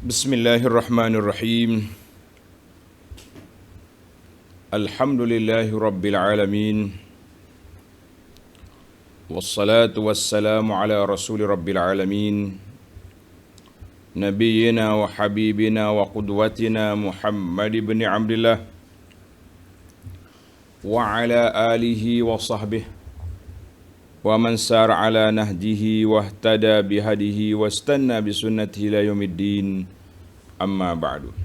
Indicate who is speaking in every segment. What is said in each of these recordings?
Speaker 1: Bismillahirrahmanirrahim. Alhamdulillahi rabbil alamin. Wassalatu wassalamu ala rasuli rabbil alamin. Nabiyyina wa habibina wa qudwatina Muhammad ibn Abdullah wa ala alihi wa sahbihi wa man sar ala nahjihi wa ihtada bihadihi wa istanna bisunnatihi ila yaumiddin. Amma ba'du.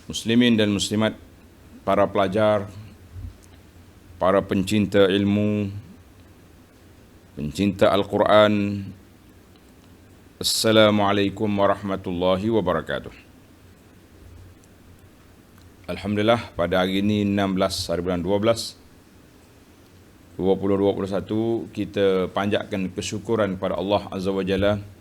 Speaker 1: Muslimin dan muslimat, para pelajar, para pencinta ilmu, pencinta Al-Quran, Assalamualaikum warahmatullahi wabarakatuh. Alhamdulillah, pada hari ini 16 hari bulan 12 2021, kita panjatkan kesyukuran kepada Allah Azza wa Jalla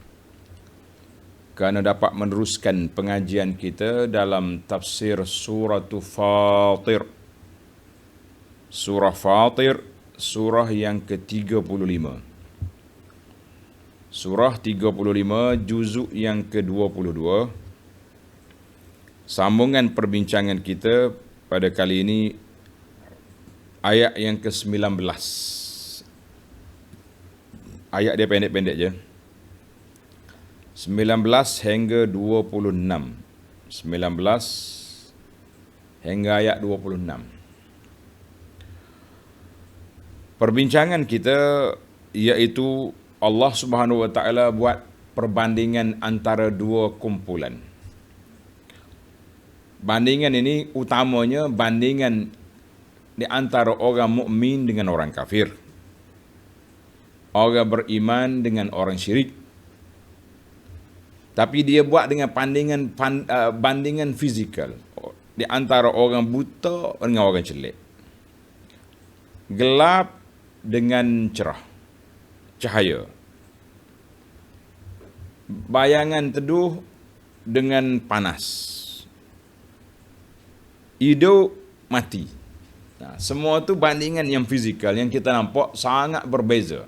Speaker 1: kerana dapat meneruskan pengajian kita dalam tafsir surah Fatir. Surah Fatir, surah yang ke-35. Surah 35, juzuk yang ke-22. Sambungan perbincangan kita pada kali ini ayat yang ke-19. Ayat dia pendek-pendek je. 19 hingga 26. 19 hingga ayat 26. Perbincangan kita iaitu Allah Subhanahu wa taala buat perbandingan antara dua kumpulan. Bandingan ini utamanya bandingan di antara orang mukmin dengan orang kafir. Orang beriman dengan orang syirik. Tapi dia buat dengan bandingan fizikal di antara orang buta dengan orang celik. Gelap dengan cerah, cahaya. Bayangan teduh dengan panas. Hidup mati. Nah, semua tu bandingan yang fizikal yang kita nampak sangat berbeza.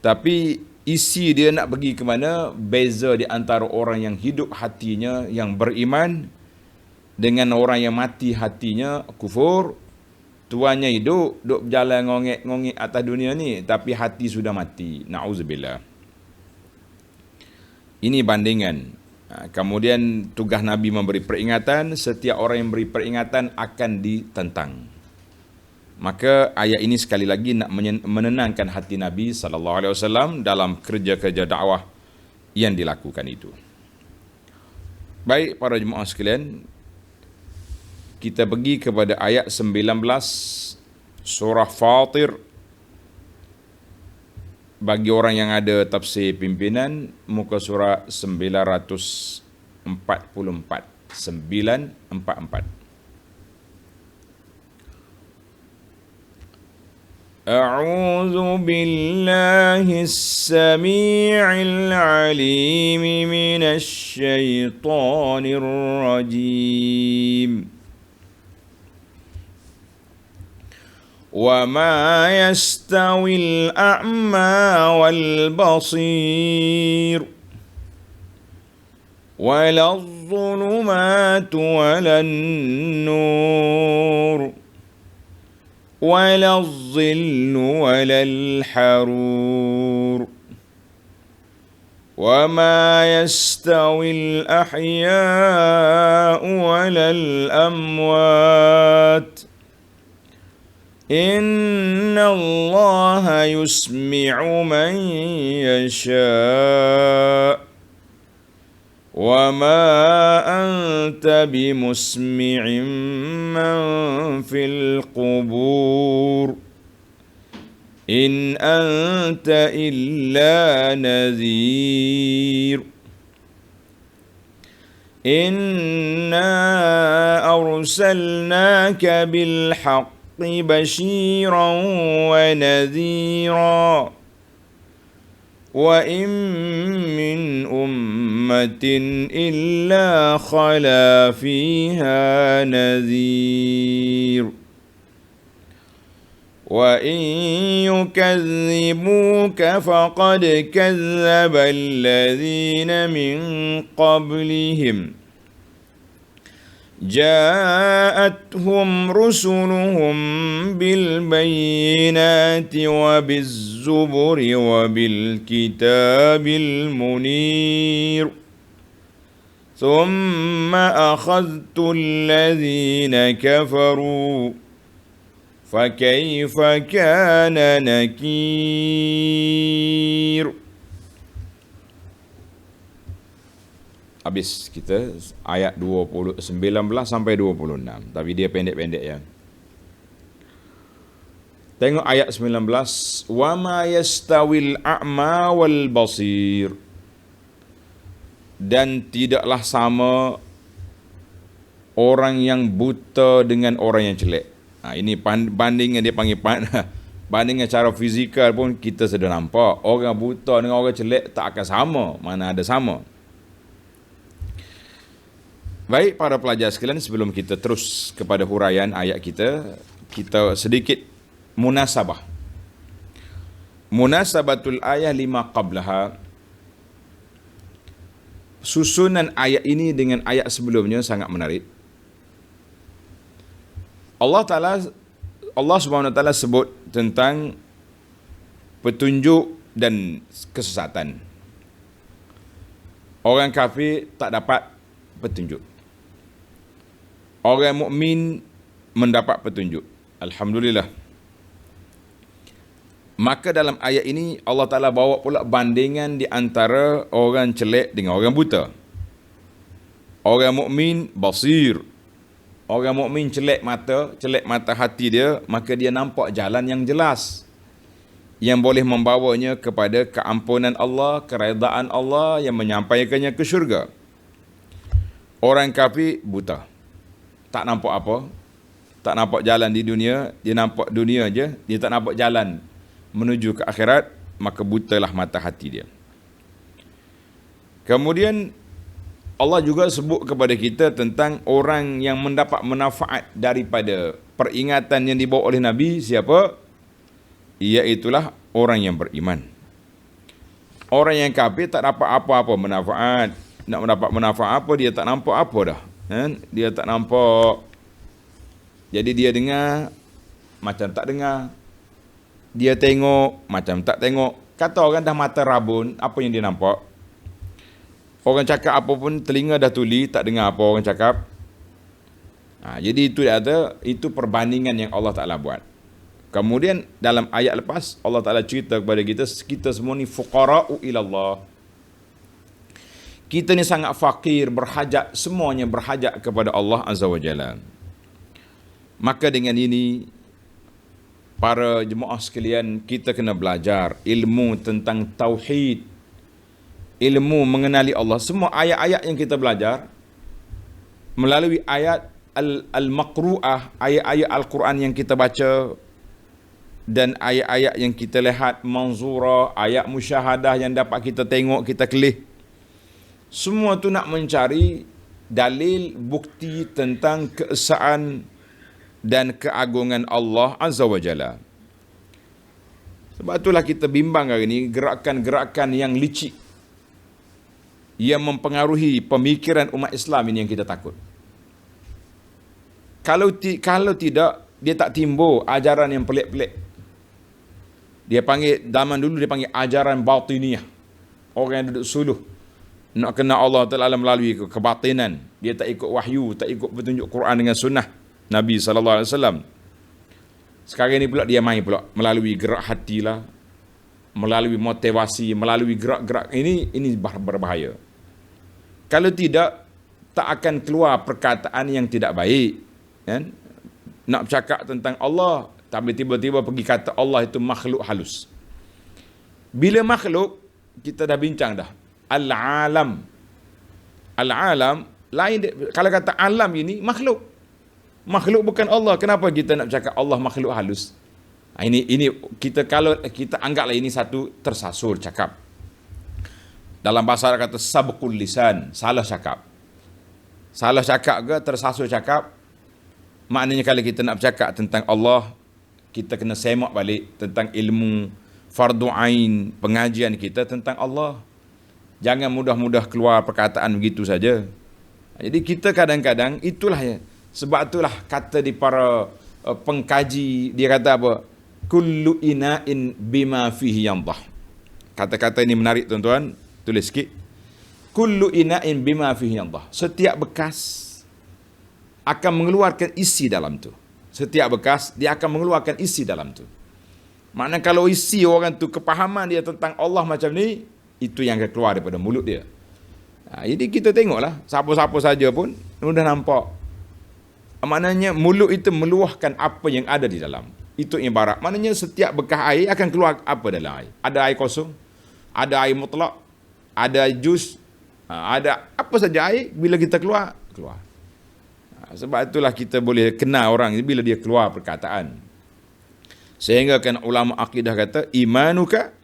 Speaker 1: Tapi isi dia nak pergi ke mana? Beza di antara orang yang hidup hatinya yang beriman dengan orang yang mati hatinya kufur. Tuannya hidup, duk berjalan ngongek-ngongek atas dunia ni, tapi hati sudah mati. Na'udzubillah. Ini bandingan. Kemudian tugas Nabi memberi peringatan, setiap orang yang beri peringatan akan ditentang. Maka ayat ini sekali lagi nak menenangkan hati Nabi SAW dalam kerja-kerja dakwah yang dilakukan itu. Baik para jemaah sekalian, kita pergi kepada ayat 19 surah Fatir. Bagi orang yang ada tafsir pimpinan, muka surah 944. 944. أعوذ بالله السميع العليم من الشيطان الرجيم وما يستوي الأعمى والبصير ولا الظلمات ولا النور ولا الظل ولا الحرور وما يستوي الأحياء ولا الأموات إن الله يسمع من يشاء وما أنت بمسمع من في القبور إن أنت إلا نذير إنا أرسلناك بالحق بشيرا ونذيرا وإن من أمة إلا خلا فيها نذير وَإِن يُكَذِّبُوكَ فَقَدْ كَذَّبَ الَّذِينَ مِن قَبْلِهِمْ جاءتهم رسلهم بالبينات وبالزبر وبالكتاب المنير ثم أخذت الذين كفروا فكيف كان نكير. Habis kita ayat 19 sampai 26. Tapi dia pendek-pendek ya. Tengok ayat 19. Wa ma yastawil a'ma wal basir. Dan tidaklah sama orang yang buta dengan orang yang jelek. Ini bandingnya dia panggil bandingnya cara fizikal pun kita sudah nampak. Orang buta dengan orang jelek tak akan sama. Mana ada sama. Baik para pelajar sekalian, sebelum kita terus kepada huraian ayat kita sedikit munasabah. Munasabatul ayat 5 qablaha. Susunan ayat ini dengan ayat sebelumnya sangat menarik. Allah Subhanahu wa taala sebut tentang petunjuk dan kesesatan. Orang kafir tak dapat petunjuk. Orang mukmin mendapat petunjuk. Alhamdulillah. Maka dalam ayat ini Allah Ta'ala bawa pula bandingan di antara orang celek dengan orang buta. Orang mukmin basir. Orang mukmin celek mata hati dia, maka dia nampak jalan yang jelas yang boleh membawanya kepada keampunan Allah, keredaan Allah yang menyampaikannya ke syurga. Orang kafir buta. Tak nampak apa. Tak nampak jalan di dunia. Dia nampak dunia je. Dia tak nampak jalan menuju ke akhirat. Maka butalah mata hati dia. Kemudian Allah juga sebut kepada kita tentang orang yang mendapat manfaat daripada peringatan yang dibawa oleh Nabi. Siapa? Iaitulah orang yang beriman. Orang yang kafir tak dapat apa-apa manfaat. Nak mendapat manfaat apa, dia tak nampak apa dah. Dia tak nampak. Jadi dia dengar macam tak dengar. Dia tengok macam tak tengok. Kata orang dah mata rabun, apa yang dia nampak? Orang cakap apa pun telinga dah tuli, tak dengar apa orang cakap. Jadi itu dia ada, itu perbandingan yang Allah Ta'ala buat. Kemudian dalam ayat lepas Allah Ta'ala cerita kepada kita semua ni fuqara'u ilallah. Kita ni sangat fakir, berhajat, semuanya berhajat kepada Allah Azza wa Jalla. Maka dengan ini, para jemaah sekalian, kita kena belajar ilmu tentang tauhid, ilmu mengenali Allah. Semua ayat-ayat yang kita belajar, melalui ayat al-maqru'ah, ayat-ayat Al-Quran yang kita baca, dan ayat-ayat yang kita lihat, manzura, ayat musyahadah yang dapat kita tengok, kita kelih. Semua tu nak mencari dalil bukti tentang keesaan dan keagungan Allah Azza wa Jalla. Sebab itulah kita bimbang hari ini gerakan-gerakan yang licik yang mempengaruhi pemikiran umat Islam ini yang kita takut. Kalau tidak, dia tak timbul ajaran yang pelik-pelik. Dia panggil, zaman dulu dia panggil ajaran batiniyah. Orang yang duduk suluh nak kenal Allah Ta'ala melalui kebatinan. Dia tak ikut wahyu, tak ikut petunjuk Quran dengan sunnah Nabi SAW. Sekarang ni pula dia main pula melalui gerak hati lah, melalui motivasi, melalui gerak-gerak. Ini berbahaya. Kalau tidak, tak akan keluar perkataan yang tidak baik. Kan? Nak bercakap tentang Allah, tapi tiba-tiba pergi kata Allah itu makhluk halus. Bila makhluk, kita dah bincang dah. Al-alam lain. Kalau kata alam ini makhluk bukan Allah. Kenapa kita nak cakap Allah makhluk halus? Ini kita, kalau kita anggaplah ini satu tersasur cakap. Dalam bahasa Arab kata sabqul lisan, salah cakap ke tersasur cakap. Maknanya kalau kita nak bercakap tentang Allah, kita kena semak balik tentang ilmu fardu ain pengajian kita tentang Allah. Jangan mudah-mudah keluar perkataan begitu saja. Jadi kita kadang-kadang itulah ya. Sebab itulah kata di para pengkaji, dia kata apa? Kullu ina'in bima fihi yandah. Kata-kata ini menarik tuan-tuan, tulis sikit. Kullu ina'in bima fihi yandah. Setiap bekas akan mengeluarkan isi dalam tu. Setiap bekas dia akan mengeluarkan isi dalam tu. Maknanya kalau isi orang tu kepahaman dia tentang Allah macam ni, itu yang akan keluar daripada mulut dia. Jadi kita tengoklah, siapa-siapa saja pun mudah nampak. Maknanya mulut itu meluahkan apa yang ada di dalam. Itu ibarat. Maknanya setiap bekas air akan keluar apa dalam air. Ada air kosong, ada air mutlak, ada jus, ada apa saja air, bila kita keluar. Sebab itulah kita boleh kenal orang bila dia keluar perkataan. Sehingga kan ulama akidah kata, imanuka,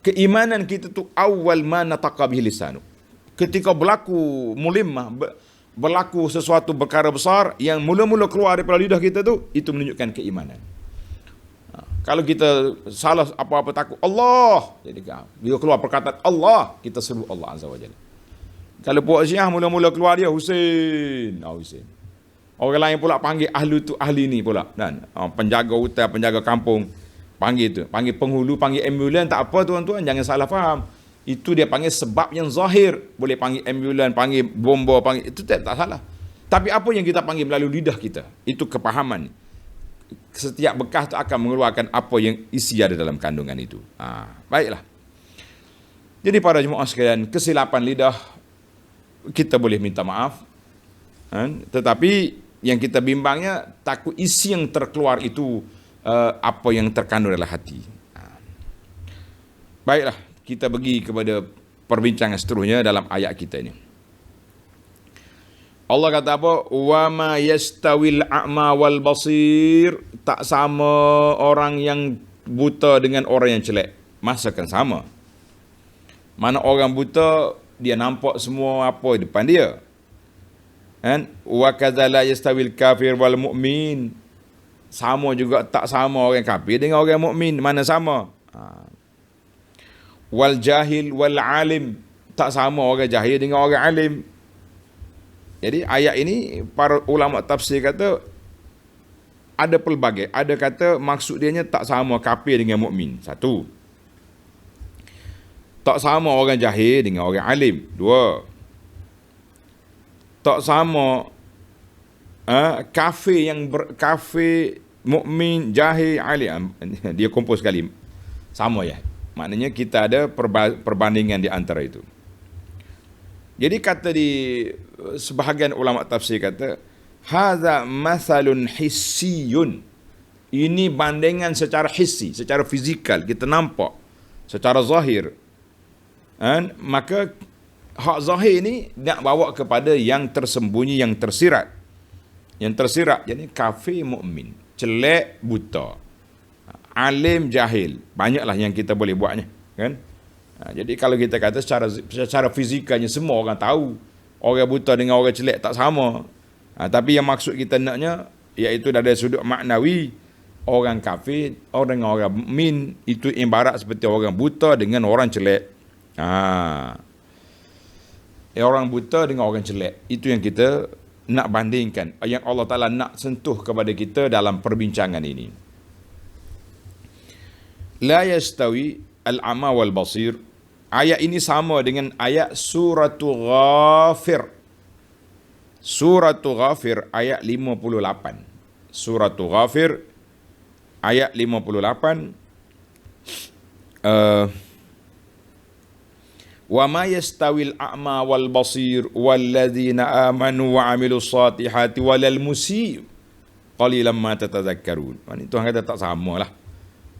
Speaker 1: keimanan kita tu awal ma nataqa bihi lisanu. Ketika berlaku mulimah, berlaku sesuatu perkara besar yang mula-mula keluar daripada lidah kita tu, itu menunjukkan keimanan. Kalau kita salah apa-apa takut Allah, jadi bila keluar perkataan Allah, kita seru Allah Azza wa Jalla. Kalau puak Syiah mula-mula keluar dia Husain, Husain. Orang lain pula panggil ahli tu ahli ni pula, dan penjaga hutan, penjaga kampung panggil tu, panggil penghulu, panggil ambulan, tak apa tuan-tuan, jangan salah faham. Itu dia panggil sebab yang zahir. Boleh panggil ambulan, panggil bomba, panggil itu tak salah. Tapi apa yang kita panggil melalui lidah kita, itu kepahaman. Setiap bekas tu akan mengeluarkan apa yang isi ada dalam kandungan itu. Baiklah. Jadi para jemaah sekalian, kesilapan lidah kita boleh minta maaf. Tetapi yang kita bimbangnya takut isi yang terkeluar itu apa yang terkandung dalam hati. Baiklah, kita pergi kepada perbincangan seterusnya dalam ayat kita ini. Allah kata apa? Wa ma yastawil a'ma wal basir. Tak sama orang yang buta dengan orang yang celak. Masakan sama. Mana orang buta, dia nampak semua apa di depan dia. Kan? Wa kadza la yastawil kafir wal mu'min. Sama juga tak sama orang kafir dengan orang mukmin. Mana sama? Wal jahil wal alim. Tak sama orang jahil dengan orang alim. Jadi ayat ini para ulama tafsir kata ada pelbagai. Ada kata maksud dia tak sama kafir dengan mukmin. Satu. Tak sama orang jahil dengan orang alim. Dua. Tak sama kafir kafir, mukmin, jahil, alim. Dia kumpul sekali. Sama ya. Maknanya kita ada perbandingan di antara itu. Jadi kata di sebahagian ulama tafsir kata hadza mathalun hissiyun. Ini bandingan secara hissi, secara fizikal, kita nampak secara zahir. Maka hak zahir ni nak bawa kepada yang tersembunyi, yang tersirat. Yang tersirat, jadi kafir, mukmin, celak, buta, alim, jahil. Banyaklah yang kita boleh buatnya, kan? Jadi kalau kita kata secara fizikalnya semua orang tahu orang buta dengan orang celak tak sama. Tapi yang maksud kita naknya iaitu dari sudut maknawi, orang kafir, orang mukmin itu ibarat seperti orang buta dengan orang celak. Orang buta dengan orang celak, itu yang kita nak bandingkan, yang Allah Ta'ala nak sentuh kepada kita dalam perbincangan ini. La yastawi al-ama wal basir. Ayat ini sama dengan ayat Suratul Ghafir. Suratul Ghafir ayat 58. Suratul Ghafir ayat 58. Wa ma yastawil a'ma wal basir walladzina amanu wa 'amilus salihati walal musii qalilan ma tatadhakkarun. Tuhan kata tak samalah.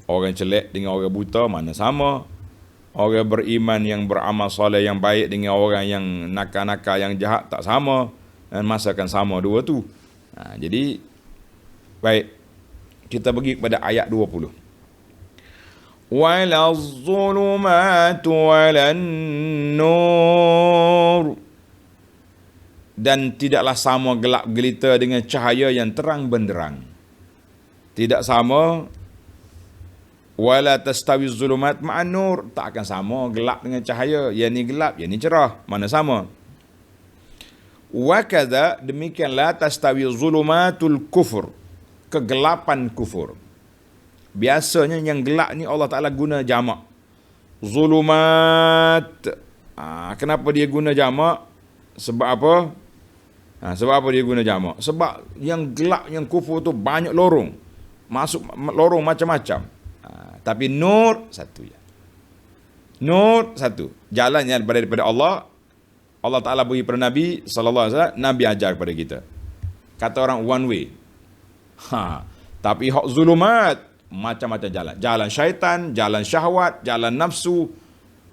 Speaker 1: Orang celak dengan orang buta mana sama. Orang beriman yang beramal soleh yang baik dengan orang yang nakal-nakal yang jahat tak sama. Dan masakan sama dua tu. Jadi baik, kita pergi kepada ayat 20. Wala zulumatu walan nur. Dan tidaklah sama gelap gelita dengan cahaya yang terang benderang. Tidak sama. Wala tastawi zulumat ma'an nur, tak akan sama gelap dengan cahaya. Yang ni gelap, yang ni cerah, mana sama. Wa kadza, demikian la tastawi zulumatul kufur, kegelapan kufur. Biasanya yang gelap ni Allah Taala guna jamak. Zulumat. Kenapa dia guna jamak? Sebab apa? Sebab apa dia guna jamak? Sebab yang gelap, yang kufur tu banyak lorong. Masuk lorong macam-macam. Tapi nur satu je. Nur satu. Jalannya daripada Allah. Allah Ta'ala beri kepada Nabi SAW. Nabi ajar kepada kita. Kata orang one way. Tapi hak zulumat, macam-macam jalan. Jalan syaitan, jalan syahwat, jalan nafsu.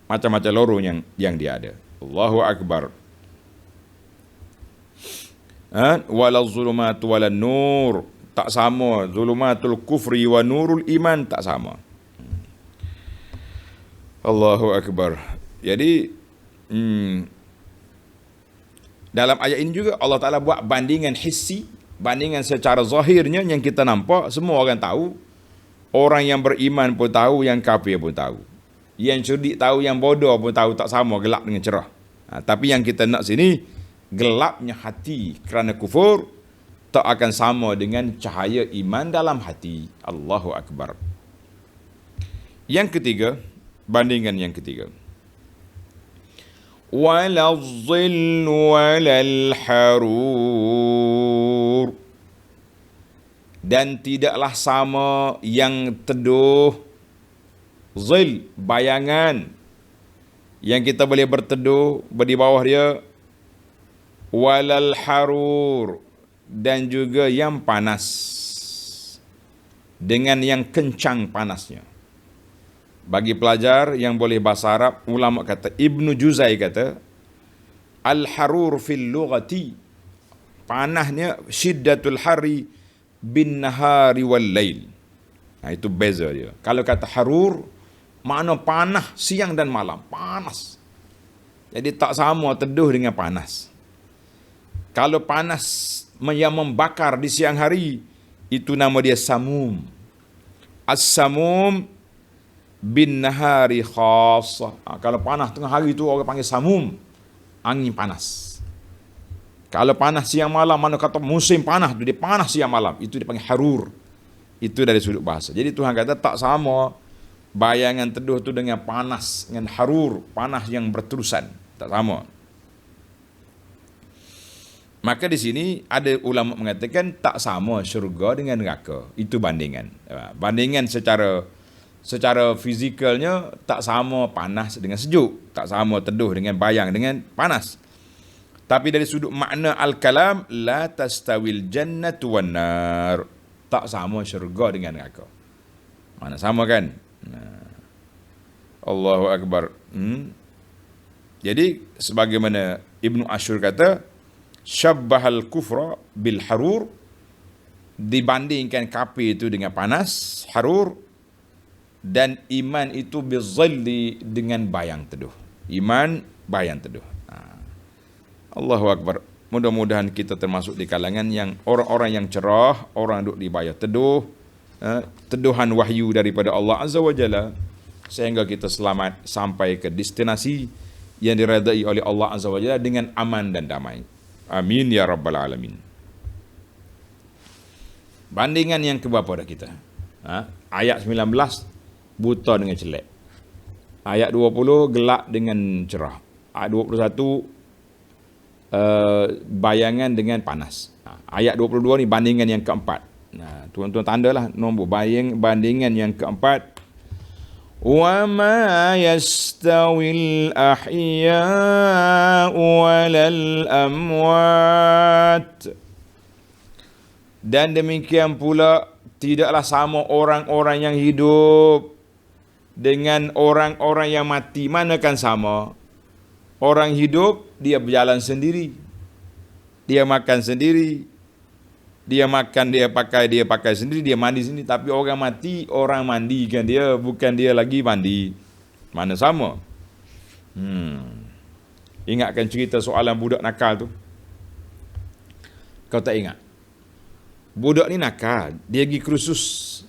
Speaker 1: Macam-macam lorong yang dia ada. Allahu Akbar. Wala zulumat wala nur. Tak sama. Zulumatul kufri wa nurul iman tak sama. Allahu Akbar. Jadi dalam ayat ini juga Allah Ta'ala buat bandingan hissi, bandingan secara zahirnya yang kita nampak, semua orang tahu. Orang yang beriman pun tahu, yang kafir pun tahu. Yang cerdik tahu, yang bodoh pun tahu, tak sama gelap dengan cerah. Tapi yang kita nak sini, gelapnya hati kerana kufur tak akan sama dengan cahaya iman dalam hati. Allahu Akbar. Yang ketiga, bandingan yang ketiga. Wala dhillu walal harur. Dan tidaklah sama yang teduh. Zil, bayangan. Yang kita boleh berteduh di bawah dia. Walal harur. Dan juga yang panas. Dengan yang kencang panasnya. Bagi pelajar yang boleh bahasa Arab, ulama kata, Ibnu Juzai kata, al-harur fil lughati, panahnya syiddatul hari bin nahari wal lail. Itu beza dia. Kalau kata harur, makna panah siang dan malam, panas. Jadi tak sama teduh dengan panas. Kalau panas yang membakar di siang hari, itu nama dia samum. As-samum bin nahari khasah. Kalau panas tengah hari tu orang panggil samum, angin panas. Kalau panas siang malam, mana kata musim panas tu, dia panas siang malam, itu dipanggil harur. Itu dari sudut bahasa. Jadi Tuhan kata tak sama bayangan teduh tu dengan panas, dengan harur, panas yang berterusan, tak sama. Maka di sini ada ulama mengatakan tak sama syurga dengan neraka. Itu bandingan. Bandingan secara fizikalnya tak sama panas dengan sejuk, tak sama teduh dengan bayang dengan panas. Tapi dari sudut makna al-kalam, la tastawil jannatu wan nar, tak sama syurga dengan neraka. Mana sama kan? Allahu Akbar. Jadi sebagaimana Ibnu Ashur kata, syabbahal kufra bil harur, dibandingkan kafir itu dengan panas, harur. Dan iman itu bizalli, dengan bayang teduh. Iman bayang teduh. Allahu Akbar. Mudah-mudahan kita termasuk di kalangan yang orang-orang yang cerah, orang duduk di bayang teduh, teduhan wahyu daripada Allah Azza wa Jalla, sehingga kita selamat sampai ke destinasi yang diredai oleh Allah Azza wa Jalla dengan aman dan damai. Amin ya rabbal alamin. Bandingan yang keberapa dah kita? Ayat 19 buta dengan celak. Ayat 20 gelap dengan cerah. Ayat 21 bayangan dengan panas. Ayat 22 ni bandingan yang keempat. Tuan-tuan tandalah nombor bandingan yang keempat. Wa ma yastawil ahya'u walal amwat. Dan demikian pula tidaklah sama orang-orang yang hidup dengan orang-orang yang mati. Manakan sama? Orang hidup, dia berjalan sendiri, dia makan sendiri, dia makan, dia pakai sendiri, dia mandi sendiri. Tapi orang mati, orang mandikan dia, bukan dia lagi mandi. Mana sama? Ingatkan cerita soalan budak nakal tu? Kau tak ingat? Budak ni nakal, dia pergi kursus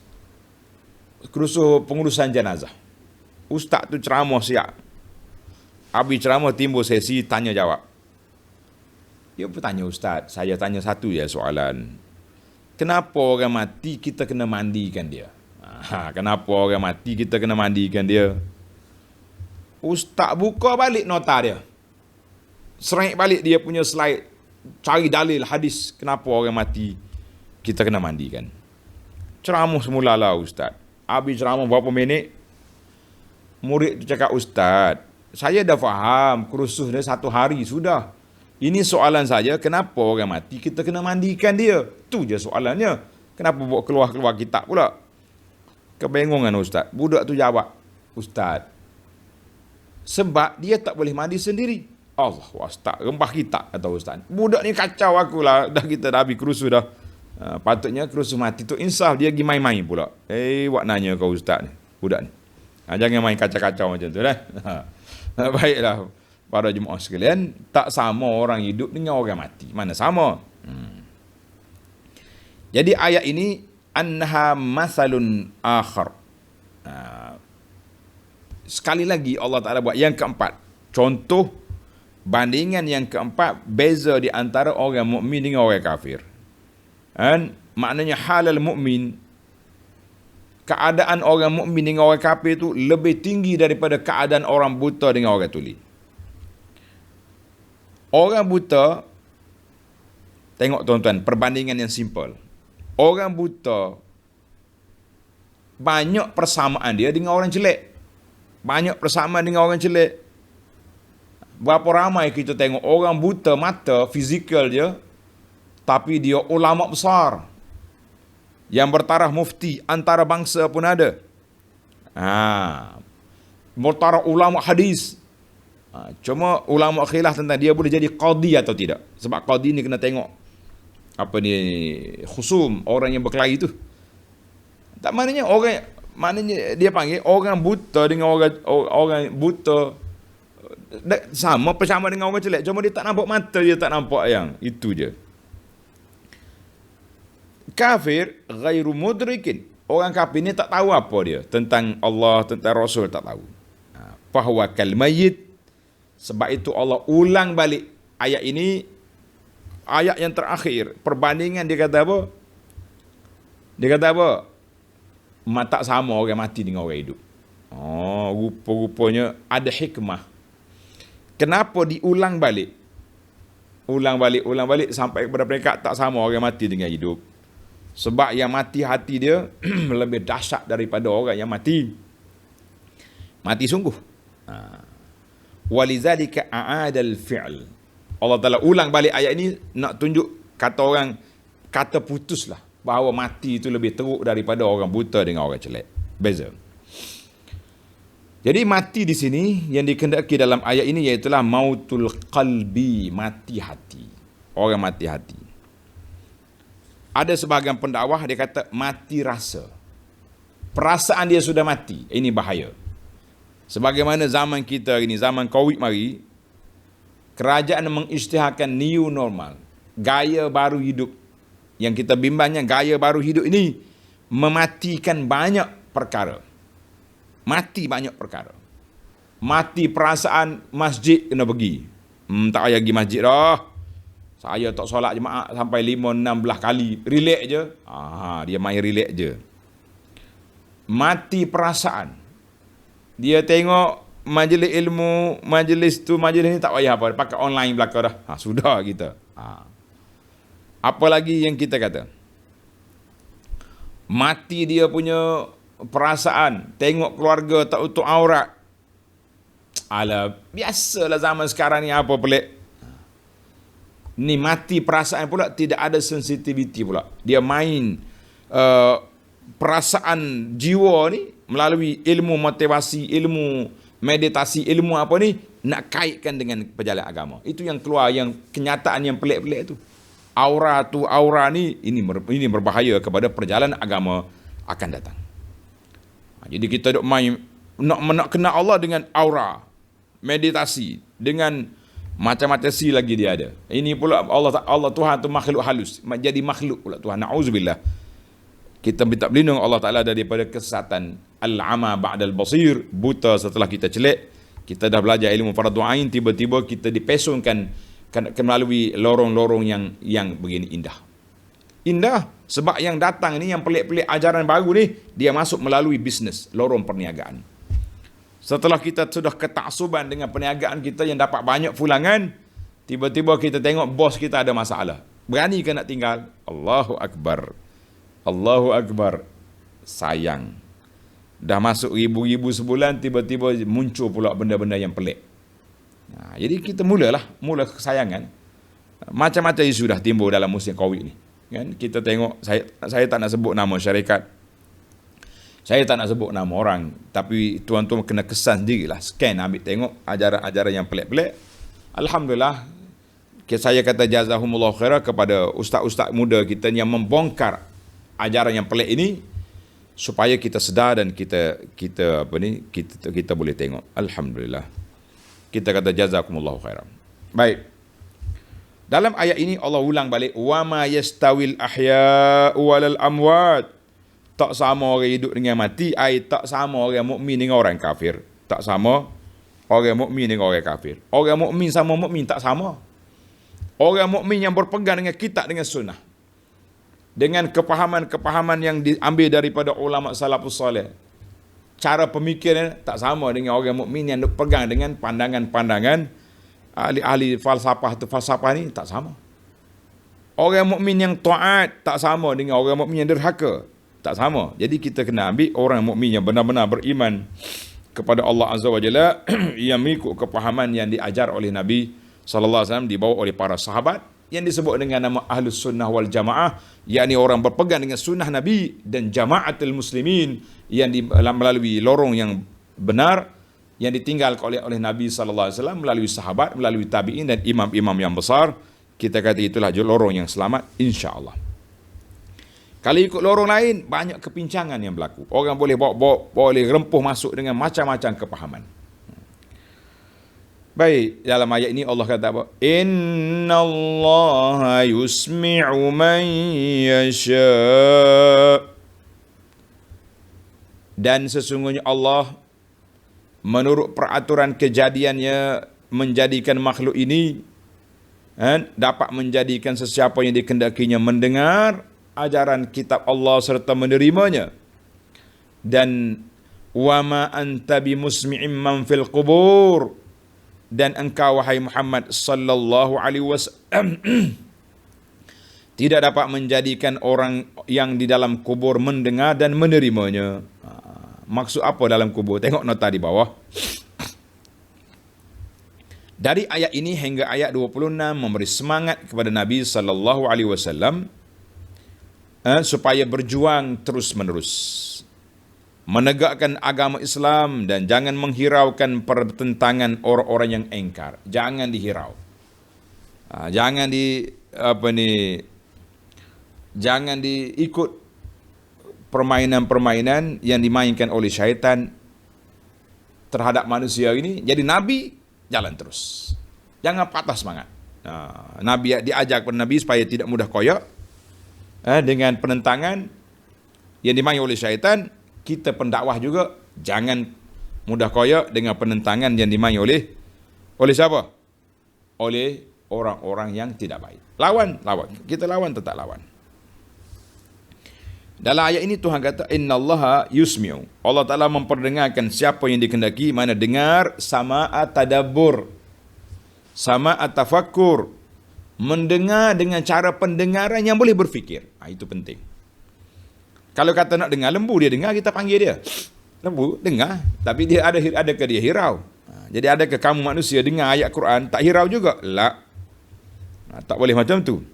Speaker 1: pengurusan jenazah. Ustaz tu ceramah siap. Habis ceramah timbul sesi tanya jawab. Dia bertanya, Ustaz, saya tanya satu ya soalan. Kenapa orang mati kita kena mandikan dia? Kenapa orang mati kita kena mandikan dia? Ustaz buka balik nota dia. Serai balik dia punya slide. Cari dalil hadis kenapa orang mati kita kena mandikan. Ceramah semula lah Ustaz. Habis ceramah berapa minit, murid tu cakap, Ustaz, saya dah faham kursus dia 1 hari sudah. Ini soalan saya, kenapa orang mati kita kena mandikan dia? Tu je soalannya. Kenapa buat keluar-keluar kitab pula? Kebingungan Ustaz. Budak tu jawab, Ustaz, sebab dia tak boleh mandi sendiri. Allah, Ustaz, rempah kitab, kata Ustaz. Budak ni kacau akulah. Dah kita dah habis kursus dah. Patutnya kursus mati tu insaf, dia pergi main-main pula. Wak nanya kau Ustaz ni, budak ni. Jangan main kacau-kacau macam tu dah. Baiklah, para jemaah sekalian, tak sama orang hidup dengan orang mati. Mana sama? Jadi ayat ini annaha masalun akhar. Sekali lagi Allah Ta'ala buat yang keempat. Contoh bandingan yang keempat, beza di antara orang mukmin dengan orang kafir. Dan maknanya halal mukmin, keadaan orang mukmin dengan orang kafir itu lebih tinggi daripada keadaan orang buta dengan orang tuli. Orang buta, tengok tuan-tuan, perbandingan yang simple. Orang buta, banyak persamaan dia dengan orang jelek. Banyak persamaan dengan orang jelek. Berapa ramai kita tengok orang buta mata, fizikal dia, tapi dia ulama besar. Yang bertaraf mufti, antara bangsa pun ada. Bertaraf ulama hadis. Cuma ulama khilaf tentang dia boleh jadi qadi atau tidak. Sebab qadi ni kena tengok apa ni, khusum, orang yang berkelahi tu. Tak maknanya dia panggil orang buta dengan orang buta sama bersama dengan orang jelek. Cuma dia tak nampak mata, dia tak nampak yang itu je. Kafir ghairu mudrikin. Orang kafir ni tak tahu apa dia tentang Allah, tentang Rasul, tak tahu. Fahuwa kal mayyit. Sebab itu Allah ulang balik ayat ini, ayat yang terakhir. Perbandingan dia kata apa? Dia kata apa? Tak sama orang mati dengan orang hidup. Rupa-rupanya ada hikmah. Kenapa diulang balik? Ulang balik sampai kepada mereka tak sama orang mati dengan hidup. Sebab yang mati hati dia lebih dahsyat daripada orang yang mati sungguh. Walizalika a'adal fi'l. Allah Ta'ala ulang balik ayat ini nak tunjuk kata orang, kata putuslah bahawa mati itu lebih teruk daripada orang buta dengan orang jelek. Beza. Jadi mati di sini yang dikehendaki dalam ayat ini iaitulah mautul qalbi, mati hati. Orang mati hati. Ada sebahagian pendakwah dia kata mati rasa. Perasaan dia sudah mati. Ini bahaya. Sebagaimana zaman kita ini, zaman Covid mari, kerajaan mengisytiharkan new normal, gaya baru hidup. Yang kita bimbangnya gaya baru hidup ini mematikan banyak perkara. Mati banyak perkara. Mati perasaan masjid kena pergi. Tak payah pergi masjid dah. Saya tak solat jemaah sampai 5-16 kali. Relax je. Dia main relax je. Mati perasaan. Dia tengok majlis ilmu, majlis ni tak payah apa. Pakai online belakang dah. Sudah kita. Apa lagi yang kita kata? Mati dia punya perasaan. Tengok keluarga tak utuh aurat. Biasalah zaman sekarang ni, apa pelik. Ni mati perasaan pula, tidak ada sensitivity pula. Dia main perasaan jiwa ni melalui ilmu motivasi, ilmu meditasi, ilmu apa ni, nak kaitkan dengan perjalanan agama. Itu yang keluar, yang kenyataan yang pelik-pelik tu. Aura ini berbahaya kepada perjalanan agama akan datang. Jadi kita duk main nak kenal Allah dengan aura, meditasi, dengan Macam-macam si lagi dia ada. Ini pula Allah Tuhan tu makhluk halus, jadi makhluk pula Tuhan. Nauzubillah. Kita minta berlindung Allah Taala daripada kesesatan al-ama ba'dal basir, buta setelah kita celek. Kita dah belajar ilmu fardu ain, tiba-tiba kita dipesongkan melalui lorong-lorong yang begini indah. Indah sebab yang datang ni, yang pelik-pelik ajaran baru ni, dia masuk melalui bisnes, lorong perniagaan. Setelah kita sudah ketaksuban dengan perniagaan kita yang dapat banyak fulangan, tiba-tiba kita tengok bos kita ada masalah. Berani ke nak tinggal? Allahu Akbar. Allahu Akbar. Sayang. Dah masuk ribu-ribu sebulan, tiba-tiba muncul pula benda-benda yang pelik. Jadi kita mula kesayangan. Macam-macam isu dah timbul dalam musim Covid ni. Kan? Kita tengok, saya tak nak sebut nama syarikat. Saya tak nak sebut nama orang, tapi tuan-tuan kena kesan sendirilah. Scan, ambil tengok ajaran-ajaran yang pelik-pelik. Alhamdulillah, saya kata jazahumullah khairah kepada ustaz-ustaz muda kita yang membongkar ajaran yang pelik ini, supaya kita sedar dan kita boleh tengok. Alhamdulillah. Kita kata jazakumullah khairah. Baik. Dalam ayat ini Allah ulang balik, wa ma yastawil ahya'u walal amwat. Tak sama orang hidup dengan mati, tak sama orang mukmin dengan orang kafir. Tak sama orang mukmin dengan orang kafir. Orang mukmin sama mukmin tak sama. Orang mukmin yang berpegang dengan kitab dengan sunnah, dengan kepahaman-kepahaman yang diambil daripada ulama salafus salih, cara pemikiran tak sama dengan orang mukmin yang berpegang dengan pandangan-pandangan ahli-ahli falsafah ni, tak sama. Orang mukmin yang taat tak sama dengan orang mukmin yang derhaka. Tak sama. Jadi kita kena ambil orang mukmin yang benar-benar beriman kepada Allah Azza wa Jalla, yang mengikut kepahaman yang diajar oleh Nabi sallallahu alaihi wasallam, dibawa oleh para sahabat, yang disebut dengan nama Ahlus Sunnah wal Jamaah, yakni orang berpegang dengan sunnah Nabi dan jama'atul muslimin, yang melalui lorong yang benar yang ditinggalkan oleh Nabi sallallahu alaihi wasallam, melalui sahabat, melalui tabi'in dan imam-imam yang besar. Kita kata itulah lorong yang selamat, insya-Allah. Kalau ikut lorong lain, banyak kepincangan yang berlaku. Orang boleh boleh rempuh masuk dengan macam-macam kepahaman. Baik, dalam ayat ini Allah kata apa? Innallaha yusmi'u man yasha'. Dan sesungguhnya Allah, menurut peraturan kejadiannya, menjadikan makhluk ini dapat menjadikan sesiapa yang dikehendakinya mendengar ajaran kitab Allah serta menerimanya. Dan wa ma anta bimusmi'im man fil qubur, dan engkau wahai Muhammad sallallahu alaihi wasallam tidak dapat menjadikan orang yang di dalam kubur mendengar dan menerimanya. Maksud apa dalam kubur? Tengok nota di bawah. Dari ayat ini hingga ayat 26 memberi semangat kepada Nabi sallallahu alaihi wasallam supaya berjuang terus-menerus menegakkan agama Islam dan jangan menghiraukan pertentangan orang-orang yang engkar. Jangan dihirau. Jangan diikut permainan-permainan yang dimainkan oleh syaitan terhadap manusia ini. Jadi Nabi jalan terus. Jangan patah semangat. Nabi diajak kepada Nabi supaya tidak mudah koyak dengan penentangan yang dimainkan oleh syaitan. Kita pendakwah juga jangan mudah koyak dengan penentangan yang dimainkan oleh siapa? Oleh orang-orang yang tidak baik. Lawan. Kita lawan, tetap lawan. Dalam ayat ini Tuhan kata innallaha yusmi'u. Allah Taala memperdengarkan siapa yang dikehendaki, mana dengar, sama tadabbur, sama tafakkur, mendengar dengan cara pendengaran yang boleh berfikir. Itu penting. Kalau kata nak dengar lembu, dia dengar, kita panggil dia. Lembu dengar, tapi dia adakah dia hirau? Jadi adakah kamu manusia dengar ayat Quran tak hirau juga? Tak boleh macam tu.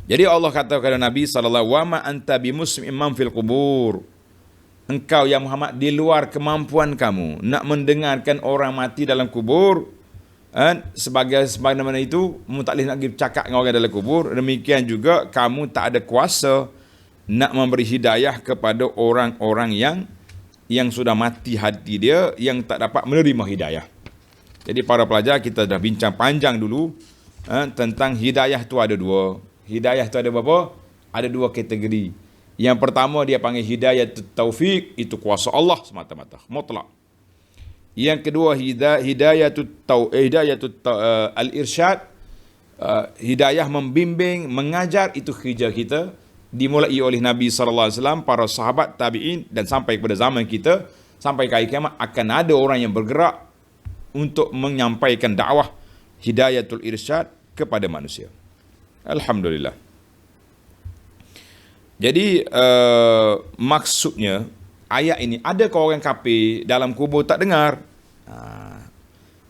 Speaker 1: Jadi Allah kata kepada Nabi sallallahu alaihi wasallam, "Wa ma anta bimusmi'in man fil qubur." Engkau ya Muhammad di luar kemampuan kamu nak mendengarkan orang mati dalam kubur. Sebagaimana itu, kamu tak boleh nak pergi cakap dengan orang dalam kubur. Demikian juga kamu tak ada kuasa nak memberi hidayah kepada orang-orang yang sudah mati hati dia, yang tak dapat menerima hidayah. Jadi para pelajar, kita dah bincang panjang dulu tentang hidayah tu ada dua. Hidayah tu ada berapa? Ada dua kategori. Yang pertama dia panggil hidayah taufik, itu kuasa Allah semata-mata, mutlak. Yang kedua hidayah al-irsyad, hidayah membimbing, mengajar, itu kerja kita, dimulai oleh Nabi SAW, para sahabat, tabi'in, dan sampai kepada zaman kita, sampai ke hari kiamat akan ada orang yang bergerak untuk menyampaikan dakwah hidayatul irsyad kepada manusia. Alhamdulillah. Jadi maksudnya ayat ini, adakah orang kafir dalam kubur tak dengar?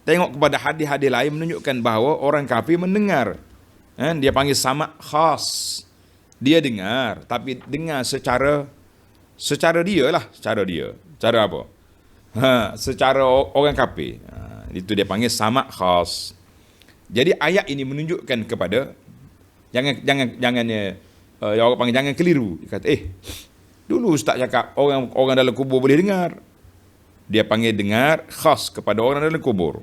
Speaker 1: Tengok kepada hadis-hadis lain menunjukkan bahawa orang kafir mendengar. Dia panggil sama khas. Dia dengar, tapi dengar secara dia lah, secara dia. Cara apa? Secara orang kafir. Itu dia panggil sama khas. Jadi ayat ini menunjukkan kepada orang panggil jangan keliru. Dia kata, dulu Ustaz cakap orang dalam kubur boleh dengar. Dia panggil dengar khas kepada orang dalam kubur.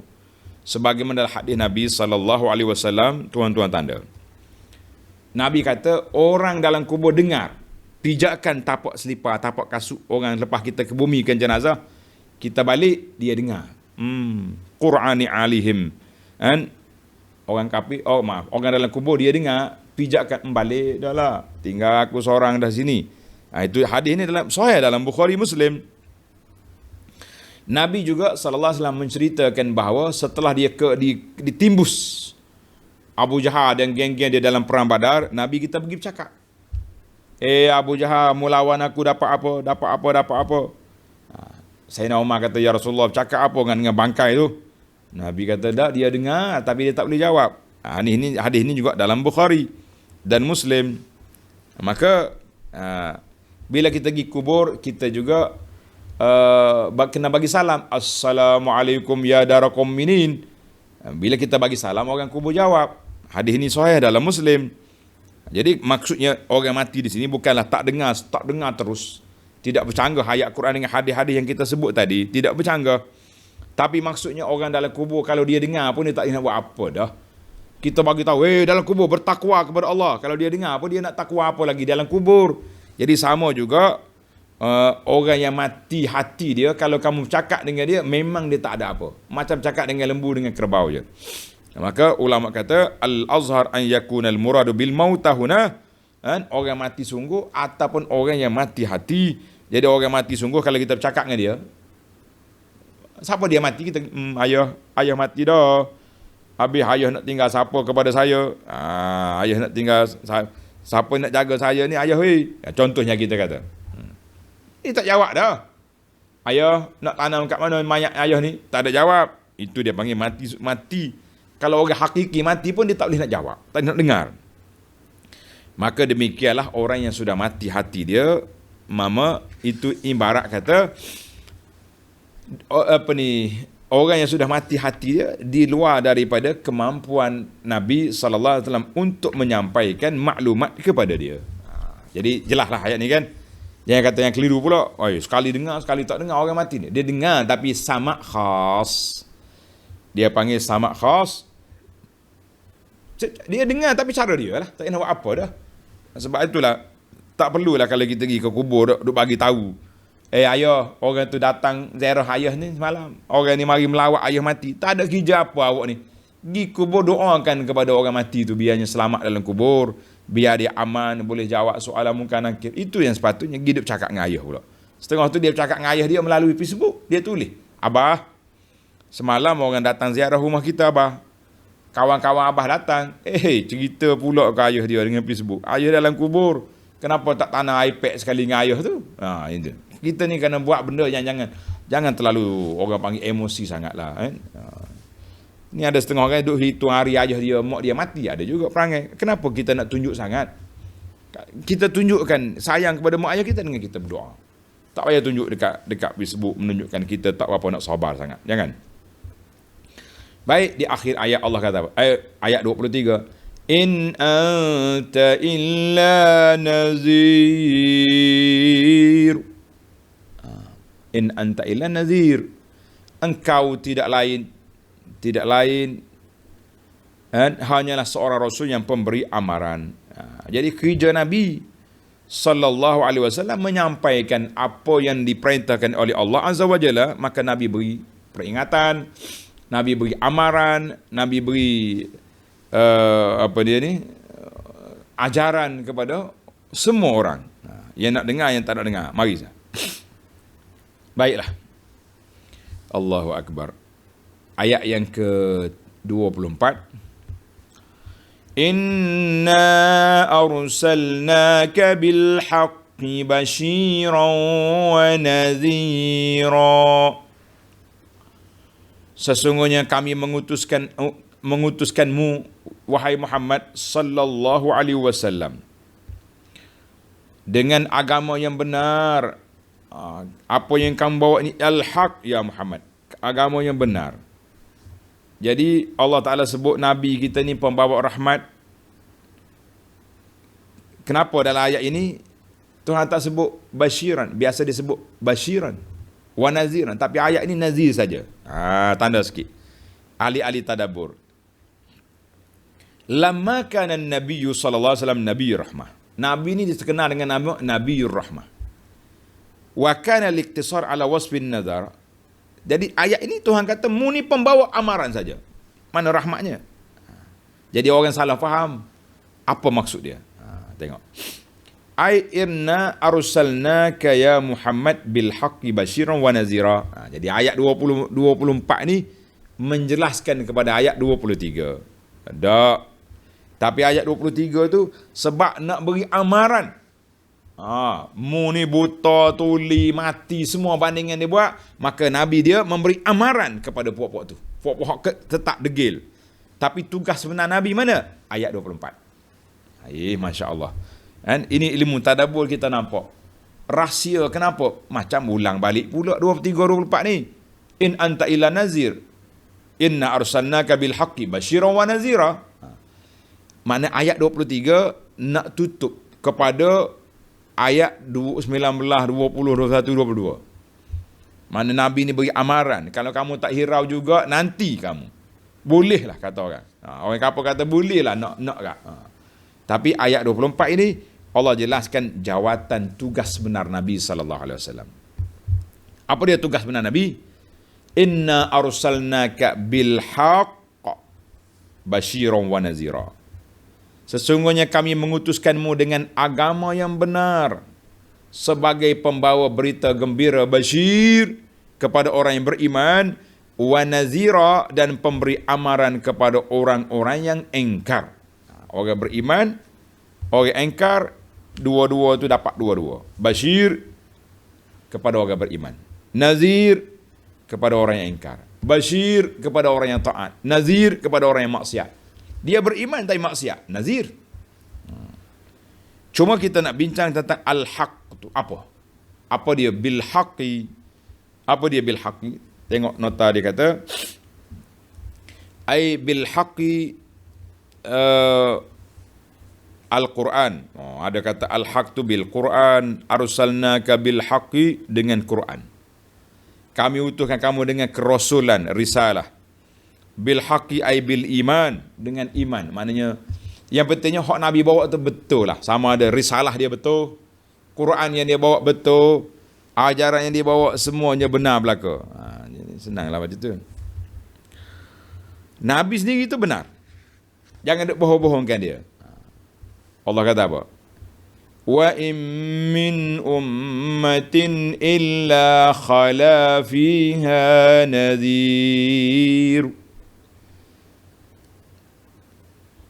Speaker 1: Sebagaimana dalam hadis Nabi SAW, tuan-tuan tanda. Nabi kata, orang dalam kubur dengar. Pijakan tapak selipar, tapak kasut orang lepas kita kebumikan jenazah, kita balik, dia dengar. Qur'ani alihim. Orang kafir, orang dalam kubur dia dengar, pijakan balik dah lah. Tinggal aku seorang dah sini. Itu hadis ni dalam sahih dalam Bukhari Muslim. Nabi juga sallallahu alaihi wasallam menceritakan bahawa setelah dia ditimbus Abu Jahal dan geng-geng dia dalam perang Badar, Nabi kita pergi bercakap. Abu Jahal, mu lawan aku dapat apa? Sayyidina Umar kata, ya Rasulullah, bercakap apa dengan bangkai tu? Nabi kata, tak, dia dengar tapi dia tak boleh jawab. Hadis ini juga dalam Bukhari dan Muslim. Maka bila kita pergi kubur, kita juga kena bagi salam. Assalamualaikum ya darakum minin. Bila kita bagi salam, orang kubur jawab. Hadis ini sahih dalam Muslim. Jadi maksudnya orang mati di sini bukanlah tak dengar terus, tidak bercanggah ayat Quran dengan hadis-hadis yang kita sebut tadi, tidak bercanggah. Tapi maksudnya orang dalam kubur kalau dia dengar pun dia tak nak buat apa dah. Kita bagi tahu, dalam kubur bertakwa kepada Allah. Kalau dia dengar apa, dia nak takwa apa lagi dalam kubur. Jadi sama juga orang yang mati hati dia, kalau kamu bercakap dengan dia, memang dia tak ada apa. Macam cakap dengan lembu dengan kerbau je. Maka ulama kata al-azhar an yakuna al-muradu bil mautahuna, orang mati sungguh ataupun orang yang mati hati. Jadi orang mati sungguh kalau kita bercakap dengan dia, siapa dia mati, kita ayah mati dah. Habis ayah nak tinggal siapa kepada saya? Ayah nak tinggal siapa nak jaga saya ni, ayah weh. Contohnya kita kata. Dia tak jawab dah. Ayah nak tanam kat mana mayat ayah ni? Tak ada jawab. Itu dia panggil mati. Kalau orang hakiki mati pun dia tak boleh nak jawab, tak boleh nak dengar. Maka demikianlah orang yang sudah mati hati dia, itu ibarat kata orang yang sudah mati hati dia di luar daripada kemampuan Nabi sallallahu alaihi wasallam untuk menyampaikan maklumat kepada dia. Jadi jelaslah ayat ni kan. Jangan kata yang keliru pula. Sekali dengar, sekali tak dengar orang mati ni. Dia dengar tapi sama khas. Dia panggil sama khas. Dia dengar tapi cara dia lah. Tak nak buat apa dah. Sebab itulah tak perlulah kalau kita pergi ke kubur duk bagi tahu. Ayah, orang tu datang ziarah ayah ni semalam. Orang ni mari melawat ayah mati. Tak ada kerja apa awak ni. Pergi kubur doakan kepada orang mati tu biarnya selamat dalam kubur, biar dia aman, boleh jawab soalan munkar nakir. Itu yang sepatutnya hidup cakap dengan ayah pula. Setengah tu dia bercakap dengan ayah dia melalui Facebook. Dia tulis, abah, semalam orang datang ziarah rumah kita, abah. Kawan-kawan abah datang. Cerita pula ke ayah dia dengan Facebook. Ayah dalam kubur. Kenapa tak tanam iPad sekali dengan ayah tu? Itu. Kita ni kena buat benda yang jangan terlalu orang panggil emosi sangatlah. Ni ada setengah orang duk hitung hari ayah dia, mak dia mati. Ada juga perangai. Kenapa kita nak tunjuk sangat? Kita tunjukkan sayang kepada mak ayah kita dengan kita berdoa. Tak payah tunjuk dekat Facebook menunjukkan kita tak apa nak sabar sangat. Jangan. Baik, di akhir ayat Allah kata apa? Ayat 23. In anta illa nazir. In anta illa nazir. Engkau tidak lain tidak lain hanyalah seorang Rasul yang pemberi amaran. Jadi kerja Nabi sallallahu alaihi wasallam menyampaikan apa yang diperintahkan oleh Allah Azza wa Jalla, maka Nabi beri peringatan, Nabi beri amaran, Nabi beri ajaran kepada semua orang. Yang nak dengar, yang tak nak dengar, mari sah. Baiklah. Allahu Akbar. Ayat yang ke-24. Inna arsalnaka bil haqqi basyiran wa nadhira. Sesungguhnya kami mengutuskanmu wahai Muhammad sallallahu alaihi wasallam dengan agama yang benar. Apa yang kamu bawa ini al-haq ya Muhammad, agama yang benar. Jadi Allah Ta'ala sebut Nabi kita ni pembawa rahmat. Kenapa dalam ayat ini Tuhan tak sebut basyiran? Biasa dia sebut basyiran wa naziran, tapi ayat ini nazir saja. Tanda sikit. Ahli-ahli tadabbur. Lamma kana an-nabiyyu sallallahu alaihi wasallam nabiyyur rahmah. Nabi ni dikenal dengan nama Nabiyyur Rahmah. Wa kana al-iktisar ala wasfin nazar. Jadi ayat ini Tuhan kata mu ni pembawa amaran saja. Mana rahmatnya? Jadi orang salah faham apa maksud dia. Tengok. Ai inna arsalnaka ya Muhammad bil haqqi basyiran wa nazira. Jadi ayat 24 ni menjelaskan kepada ayat 23. Tak. Tapi ayat 23 tu sebab nak beri amaran. Mu ni buta, tuli, mati, semua bandingan dia buat, maka Nabi dia memberi amaran kepada puak-puak tu. Puak-puak tetap degil. Tapi tugas sebenar Nabi mana? Ayat 24. Masya Allah. Dan ini ilmu tadabbur kita nampak. Rahsia kenapa? Macam ulang balik pula 23-24 ni. In anta illa nazir. Inna arsalnaka bil haqqi basyiran wa nazira. Makna ayat 23 nak tutup kepada ayat 19, 20, 21, 22. Mana Nabi ni beri amaran. Kalau kamu tak hirau juga, nanti kamu. Bolehlah kata orang. Orang kapal kata bolehlah nak tak. Tapi ayat 24 ini Allah jelaskan jawatan tugas benar Nabi sallallahu alaihi wasallam. Apa dia tugas benar Nabi? Inna arsalnaka bil haqq basyiran wa nazira. Sesungguhnya kami mengutuskanmu dengan agama yang benar sebagai pembawa berita gembira, basyir kepada orang yang beriman, wa nazira, dan pemberi amaran kepada orang-orang yang engkar. Orang beriman, orang engkar, dua-dua tu dapat dua-dua. Basyir kepada orang beriman, nazir kepada orang yang engkar. Basyir kepada orang yang taat, nazir kepada orang yang maksiat. Dia beriman tapi maksiat, nazir. Cuma kita nak bincang tentang al-haq tu apa? Apa dia bil haqqi? Apa dia bil haqqi? Tengok nota dia kata ai bil haqqi Al-Quran. Ada kata al-haq tu bil Quran, arsalnaka bil haqqi dengan Quran. Kami utuskan kamu dengan kerasulan, risalah. Bil haqqi ay bil iman, dengan iman. Maknanya yang pentingnya hak Nabi bawa tu betul lah. Sama ada risalah dia betul, Quran yang dia bawa betul, ajaran yang dia bawa semuanya benar belaka. Senanglah macam tu. Nabi sendiri tu benar. Jangan duk bohong-bohongkan dia. Allah kata apa? Wa in min ummatin illa khala fiha nadhir.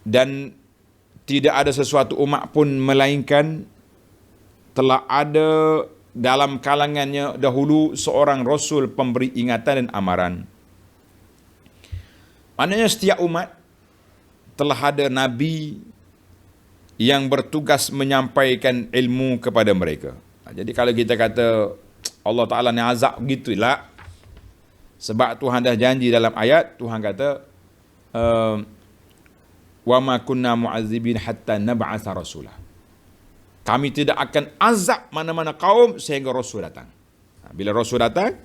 Speaker 1: Dan tidak ada sesuatu umat pun melainkan telah ada dalam kalangannya dahulu seorang Rasul pemberi ingatan dan amaran. Maknanya setiap umat telah ada Nabi yang bertugas menyampaikan ilmu kepada mereka. Jadi kalau kita kata Allah Ta'ala ni azab gitulah, sebab Tuhan dah janji dalam ayat, Tuhan kata wa ma kunna mu'azzibin hatta nab'atha rasulah. Kami tidak akan azab mana-mana kaum sehingga Rasul datang. Bila Rasul datang,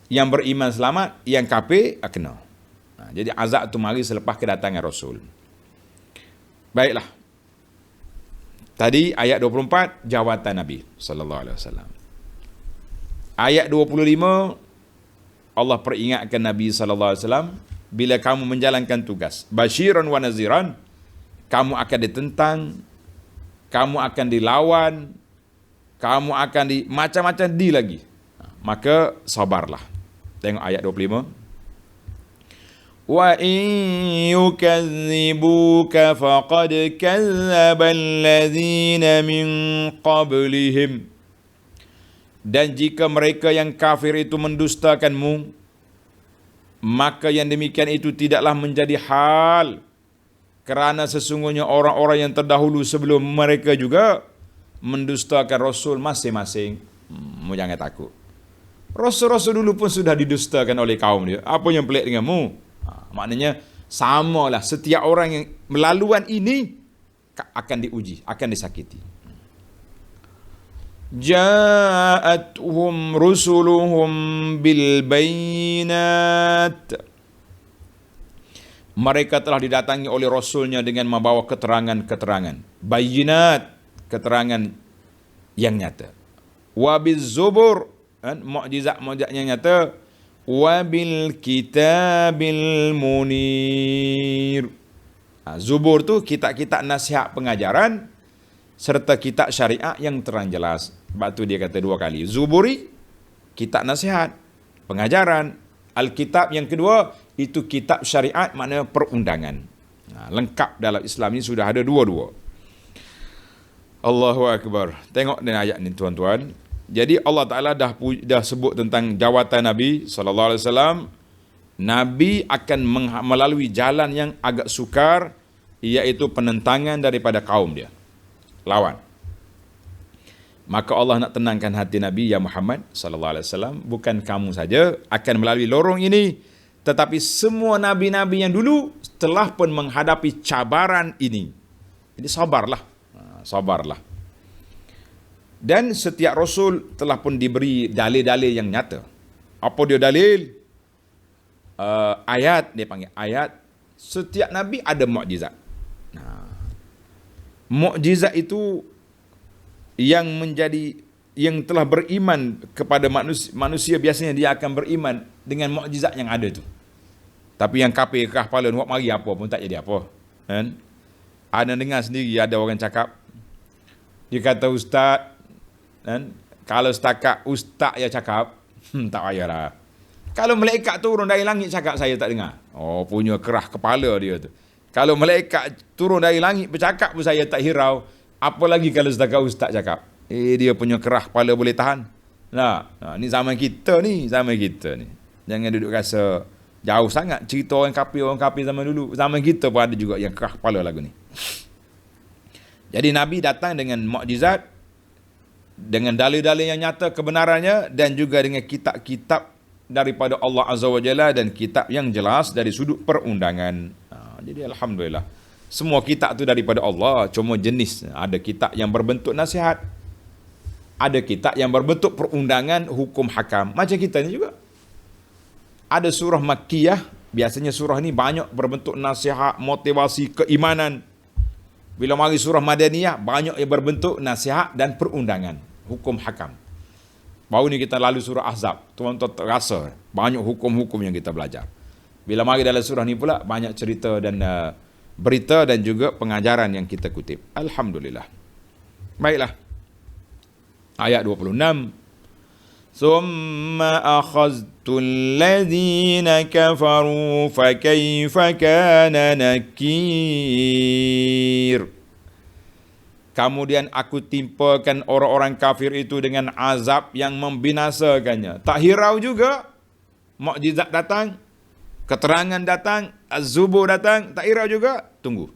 Speaker 1: yang beriman selamat, yang kafir kena. Jadi azab tu mari selepas kedatangan Rasul. Baiklah. Tadi ayat 24 jawatan Nabi sallallahu alaihi wasallam. Ayat 25 Allah peringatkan Nabi sallallahu alaihi wasallam, bila kamu menjalankan tugas basyiran wa naziran, kamu akan ditentang, kamu akan dilawan, kamu akan macam-macam lagi. Maka sabarlah. Tengok ayat 25. Wa in yukadzibuka faqad kadzdzaba alladzina min qablihim. Dan jika mereka yang kafir itu mendustakanmu, maka yang demikian itu tidaklah menjadi hal, kerana sesungguhnya orang-orang yang terdahulu sebelum mereka juga mendustakan Rasul masing-masing. Jangan takut. Rasul-Rasul dulu pun sudah didustakan oleh kaum dia. Apa yang pelik denganmu? Maknanya samalah, setiap orang yang melaluan ini akan diuji, akan disakiti. Ja'atuhum rusuluhum bil bayinat. Mereka telah didatangi oleh Rasulnya dengan membawa keterangan-keterangan. Bayinat, keterangan yang nyata. Wabiz zubur, mukjizat-mukjizat yang nyata. Wabil kitabil munir. Zubur tu kitab-kitab nasihat pengajaran serta kitab syariat yang terang jelas. Sebab tu dia kata dua kali. Zuburi, kitab nasihat, pengajaran. Alkitab yang kedua, itu kitab syariat, maknanya perundangan. Lengkap dalam Islam ni sudah ada dua-dua. Allahu Akbar. Tengok ni ayat ni tuan-tuan. Jadi Allah Ta'ala dah sebut tentang jawatan Nabi SAW. Nabi akan melalui jalan yang agak sukar, iaitu penentangan daripada kaum dia. Lawan. Maka Allah nak tenangkan hati Nabi ya Muhammad SAW. Bukan kamu saja akan melalui lorong ini, tetapi semua Nabi-Nabi yang dulu telah pun menghadapi cabaran ini. Jadi sabarlah. Sabarlah. Dan setiap Rasul telah pun diberi dalil-dalil yang nyata. Apa dia dalil? Ayat, dia panggil ayat. Setiap Nabi ada mukjizat. Mukjizat itu yang telah beriman kepada manusia biasanya dia akan beriman dengan mukjizat yang ada tu. Tapi yang kafir kerah kepala buat mari apa pun tak jadi apa. Kan? Anda dengar sendiri ada orang cakap, dia kata ustaz, kan? Kalau setakat ustaz yang cakap, tak payahlah. Kalau malaikat turun dari langit cakap, saya tak dengar. Oh, punya kerah kepala dia tu. Kalau malaikat turun dari langit bercakap pun saya tak hirau. Apalagi kalau setakat ustaz cakap. Dia punya kerah kepala boleh tahan. Nah, ni zaman kita ni. Jangan duduk rasa jauh sangat cerita orang kafir zaman dulu. Zaman kita pun ada juga yang kerah kepala lagu ni. Jadi Nabi datang dengan mukjizat, dengan dalil-dalil yang nyata kebenarannya, dan juga dengan kitab-kitab daripada Allah Azza wa Jalla dan kitab yang jelas dari sudut perundangan. Jadi alhamdulillah, semua kitab tu daripada Allah, cuma jenis. Ada kitab yang berbentuk nasihat, ada kitab yang berbentuk perundangan hukum hakam. Macam kita ni juga. Ada surah Makkiyah, biasanya surah ni banyak berbentuk nasihat, motivasi, keimanan. Bila mari surah Madaniyah, banyak yang berbentuk nasihat dan perundangan hukum hakam. Baru ni kita lalu surah Ahzab, tuan-tuan terasa banyak hukum-hukum yang kita belajar. Bila mari dalam surah ni pula, banyak cerita dan berita dan juga pengajaran yang kita kutip. Alhamdulillah. Baiklah. Ayat 26. Summa akhaztu alladhina kafaru fakaifa kana nakir. Kemudian aku timpakan orang-orang kafir itu dengan azab yang membinasakannya. Tak hirau juga. Mukjizat datang, keterangan datang, az-zubur datang, tak hirau juga. Tunggu.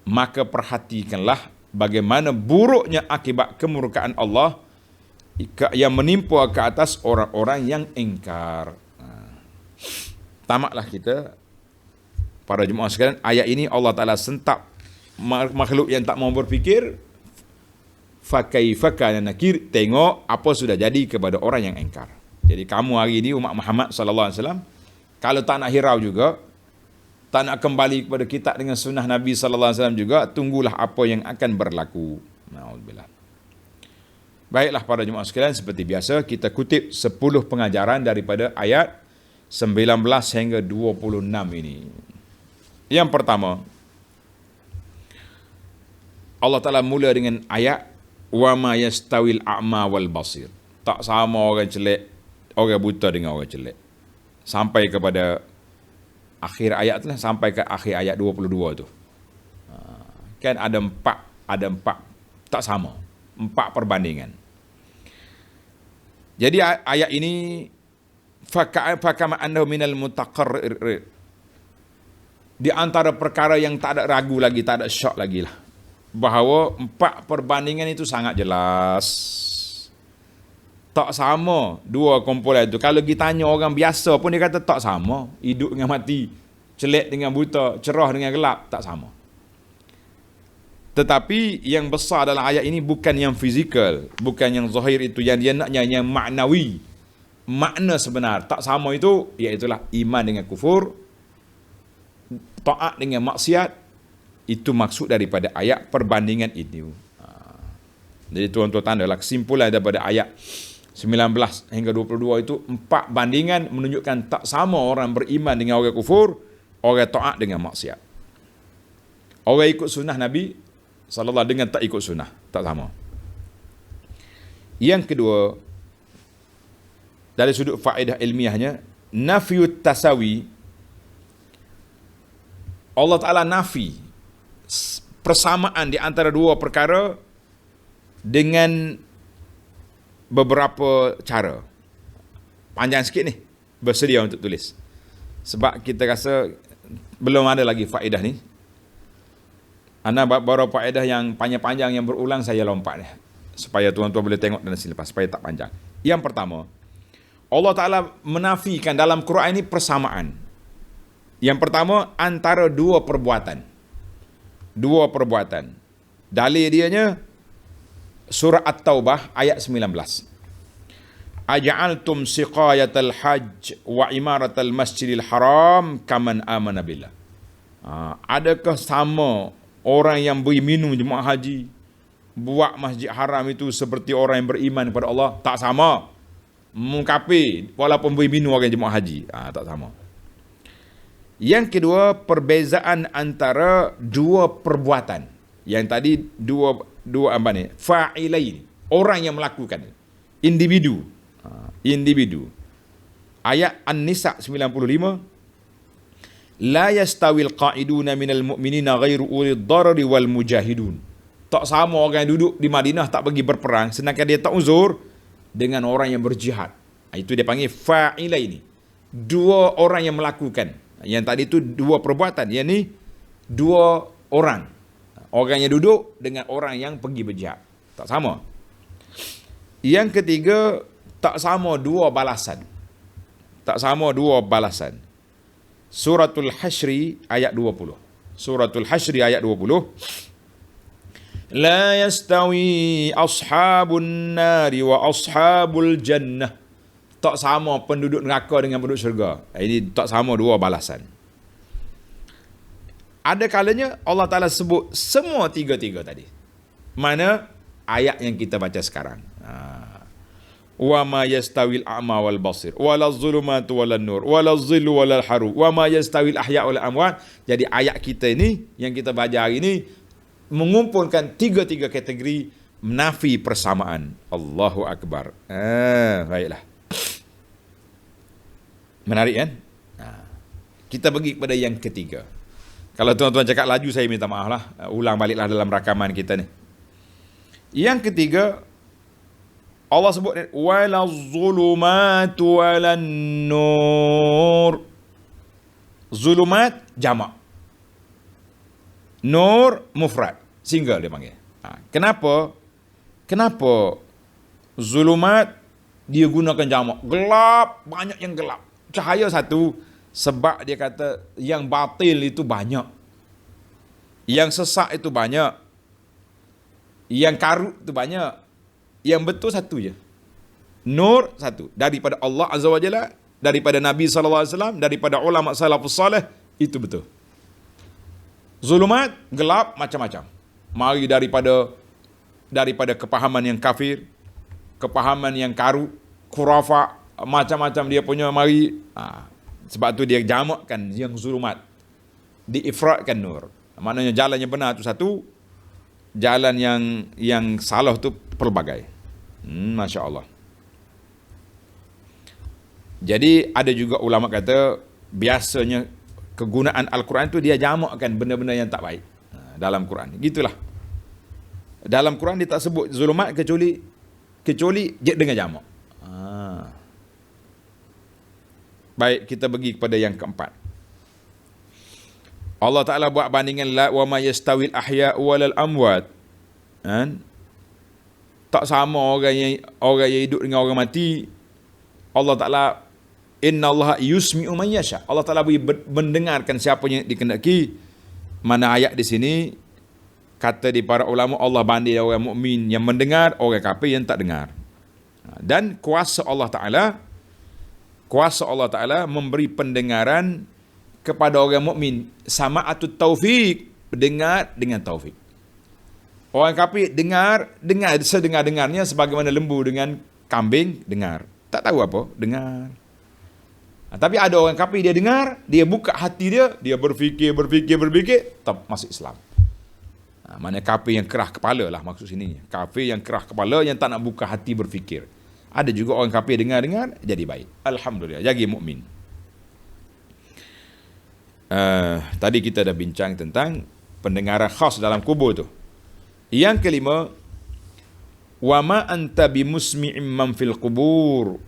Speaker 1: Maka perhatikanlah bagaimana buruknya akibat kemurkaan Allah yang menimpa ke atas orang-orang yang ingkar. Tamatlah kita, para jemaah sekalian, ayat ini Allah Ta'ala sentap makhluk yang tak mau berfikir. Fakaifa kana nakir, tengok apa sudah jadi kepada orang yang ingkar. Jadi kamu hari ini umat Muhammad sallallahu alaihi wasallam, Kalau tak nak hirau juga, tak nak kembali kepada kitab dengan sunnah Nabi sallallahu alaihi wasallam juga, tunggulah apa yang akan berlaku. Nauzubillah. Baiklah para jemaah sekalian, seperti biasa kita kutip 10 pengajaran daripada ayat 19 hingga 26 ini. Yang pertama, Allah Ta'ala mula dengan ayat wa ma yastawil a'ma wal basir. Tak sama orang celek, orang buta dengan orang celek. Sampai kepada akhir ayat tu lah, sampai ke akhir ayat 22 tu. Kan ada empat tak sama. 4 perbandingan. Jadi ayat ini fakama annahu minal mutaqarrir. Di antara perkara yang tak ada ragu lagi, tak ada syak lagi lah, bahawa 4 perbandingan itu sangat jelas. Tak sama dua kumpulan itu. Kalau kita tanya orang biasa pun dia kata tak sama. Hidup dengan mati, celek dengan buta, cerah dengan gelap, tak sama. Tetapi yang besar dalam ayat ini bukan yang fizikal, bukan yang zahir itu, yang dia naknya yang maknawi. Makna sebenar tak sama itu, iaitulah iman dengan kufur, taat dengan maksiat. Itu maksud daripada ayat perbandingan ini. Jadi tuan-tuan tandalah kesimpulan daripada ayat 19 hingga 22 itu 4 bandingan menunjukkan tak sama orang beriman dengan orang kufur, orang taat dengan maksiat. Orang ikut sunnah Nabi sallallahu dengan tak ikut sunnah, tak sama. Yang kedua, dari sudut faedah ilmiahnya, nafiyut tasawi, Allah Ta'ala nafi persamaan di antara dua perkara dengan beberapa cara. Panjang sikit ni, bersedia untuk tulis. Sebab kita rasa belum ada lagi faedah ni. Ana baru faedah yang panjang-panjang yang berulang saya lompat supaya tuan-tuan boleh tengok dan selepas, supaya tak panjang. Yang pertama, Allah Ta'ala menafikan dalam Quran ini persamaan. Yang pertama, antara dua perbuatan. Dua perbuatan. Dalil dianya surah At-Taubah ayat 19. Aja'altum siqayatal hajj wa imaratal masjidil haram kaman amana billah. Adakah sama orang yang beri minum jemaah haji, buat masjid haram itu seperti orang yang beriman kepada Allah? Tak sama. Mengkafir walaupun beri minum orang jemaah haji. Tak sama. Yang kedua, perbezaan antara dua perbuatan. Yang tadi dua apa ni? Fa'ilain. Orang yang melakukan. Individu. Individu. Ayat An-Nisa 95. La yastawil qa'iduna minal mu'minina ghairu ulid darari wal mujahidun. Tak sama orang yang duduk di Madinah tak pergi berperang sedangkan dia tak uzur dengan orang yang berjihad. Itu dia panggil fa'ila ini. Dua orang yang melakukan. Yang tadi itu dua perbuatan. Yang ni dua orang. Orang yang duduk dengan orang yang pergi berjihad. Tak sama. Yang ketiga, tak sama dua balasan. Tak sama dua balasan. Suratul Hasyri ayat 20. Suratul Hasyri ayat 20. La yastawi ashabun nari wa ashabul jannah. Tak sama penduduk neraka dengan penduduk syurga. Ini tak sama dua balasan. Ada kalanya Allah Ta'ala sebut semua tiga-tiga tadi. Mana ayat yang kita baca sekarang. Wa ma yastawil a'ma wal basir wala zulumatu wala nur wala zillu wala haru wa ma yastawil ahya wal amwat. Jadi ayat kita ini yang kita baca hari ini mengumpulkan tiga-tiga kategori menafi persamaan. Allahu Akbar. Baiklah. Menarik kan? Kita pergi kepada yang ketiga. Kalau tuan-tuan cakap laju saya minta maaf lah. Ulang baliklah dalam rakaman kita ni. Yang ketiga, Allah sebut wala zulumatu wala nur. Zulumat jamak. Nur mufrad, single dia panggil. Kenapa? Kenapa zulumat dia gunakan jamak? Gelap, banyak yang gelap. Cahaya satu, sebab dia kata yang batil itu banyak. Yang sesak itu banyak. Yang karut itu banyak. Yang betul satu je. Nur satu. Daripada Allah Azza wa Jalla, daripada Nabi SAW, daripada ulama salafus salih, itu betul. Zulumat, gelap, macam-macam. Mari daripada kepahaman yang kafir, kepahaman yang karu, khurafat, macam-macam dia punya mari. Sebab tu dia jamakkan yang zulumat, diifratkan nur. Maknanya jalan yang benar tu satu, jalan yang salah tu pelbagai. Masya Allah. Jadi ada juga ulama kata biasanya kegunaan Al-Quran tu dia jamakkan benda-benda yang tak baik dalam Quran. Gitulah. Dalam Quran dia tak sebut zulumat kecuali dia dengan jamak. Baik, kita pergi kepada yang keempat. Allah Ta'ala buat bandingan la wa ma yastawil ahya walal amwat. Tak sama orang yang hidup dengan orang mati. Allah Ta'ala innallaha yusmi'u man yasha. Allah Ta'ala beri mendengarkan siapa yang dikehendaki. Mana ayat di sini kata di para ulama Allah banding orang mukmin yang mendengar, orang kafir yang tak dengar. Dan kuasa Allah Ta'ala memberi pendengaran kepada orang mukmin, sama'atut taufik, dengar dengan taufik. Orang kafir dengar sedengar-dengarnya sebagaimana lembu dengan kambing dengar. Tak tahu apa, dengar. Tapi ada orang kafir dia dengar, dia buka hati dia berfikir, tak masuk Islam. Mana kafir yang kerah kepala lah maksud sini. Kafir yang kerah kepala yang tak nak buka hati berfikir. Ada juga orang kafir dengar jadi baik. Alhamdulillah, jadi mukmin. Tadi kita dah bincang tentang pendengaran khas dalam kubur tu. Yang kelima, wa ma anta bimusmi'im man fil qubur.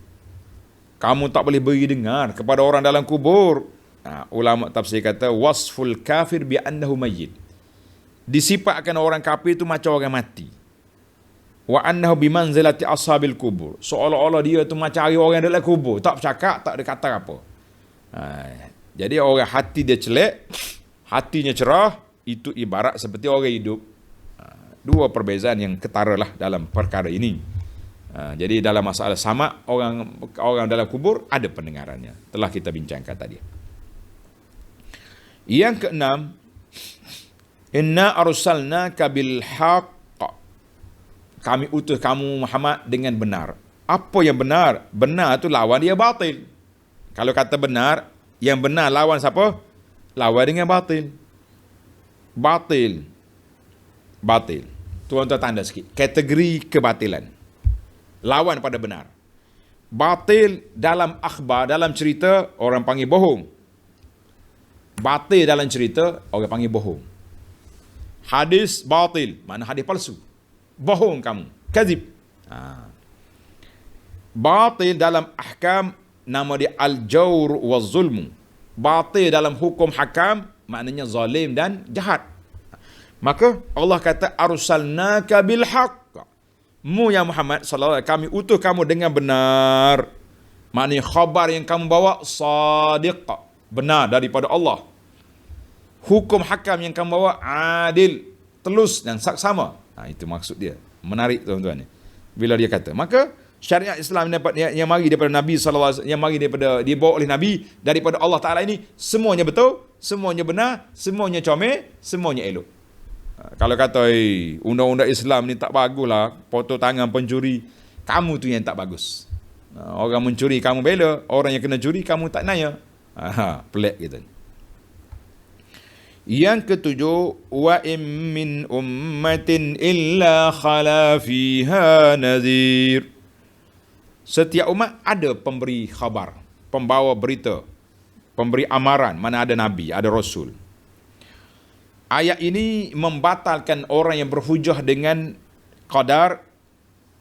Speaker 1: Kamu tak boleh beri dengar kepada orang dalam kubur. Ulama tafsir kata wasful kafir bi annahu mayyit. Disifatkan orang kafir itu macam orang mati. Wa annahu bi manzilati ashabil kubur. Seolah-olah dia tu macam orang dalam kubur, tak bercakap, tak ada kata apa. Jadi orang hati dia celek, hatinya cerah, itu ibarat seperti orang hidup. Dua perbezaan yang ketara lah dalam perkara ini. Jadi dalam masalah sama, orang dalam kubur ada pendengarannya. Telah kita bincangkan tadi. Yang keenam, inna arsalnaka bil haqq. Kami utus kamu Muhammad dengan benar. Apa yang benar? Benar tu lawan dia batil. Kalau kata benar, yang benar lawan siapa? Lawan dengan batil. Batil. Tuan-tuan tanda sikit. Kategori kebatilan. Lawan pada benar. Batil dalam akhbar, dalam cerita, orang panggil bohong. Batil dalam cerita, orang panggil bohong. Hadis batil, mana hadis palsu. Bohong kamu. Kazib. Batil dalam ahkam, nama dia al-jawr wa zulmu. Batil dalam hukum hakam, maknanya zalim dan jahat. Maka Allah kata arsalnaka bil haqq. Mu ya Muhammad sallallahu alaihi wasallam, kami utus kamu dengan benar. Maknanya khabar yang kamu bawa sadiq, benar daripada Allah. Hukum hakam yang kamu bawa adil, telus dan saksama. Itu maksud dia. Menarik tuan-tuan. Bila dia kata, maka syariat Islam yang mari daripada Nabi sallallahu alaihi wasallam, yang mari daripada dibawa oleh Nabi daripada Allah Taala ini, semuanya betul, semuanya benar, semuanya comel, semuanya elok. Kalau kata undang-undang Islam ni tak baguslah, potong tangan pencuri, kamu tu yang tak bagus. Orang mencuri kamu bela, orang yang kena curi kamu tak naya. Pelik gitu. Yang ketujuh, wa in min ummatin illa khala fiha nadhir. Setiap umat ada pemberi khabar, pembawa berita, pemberi amaran, mana ada nabi, ada rasul. Ayat ini membatalkan orang yang berhujah dengan qadar,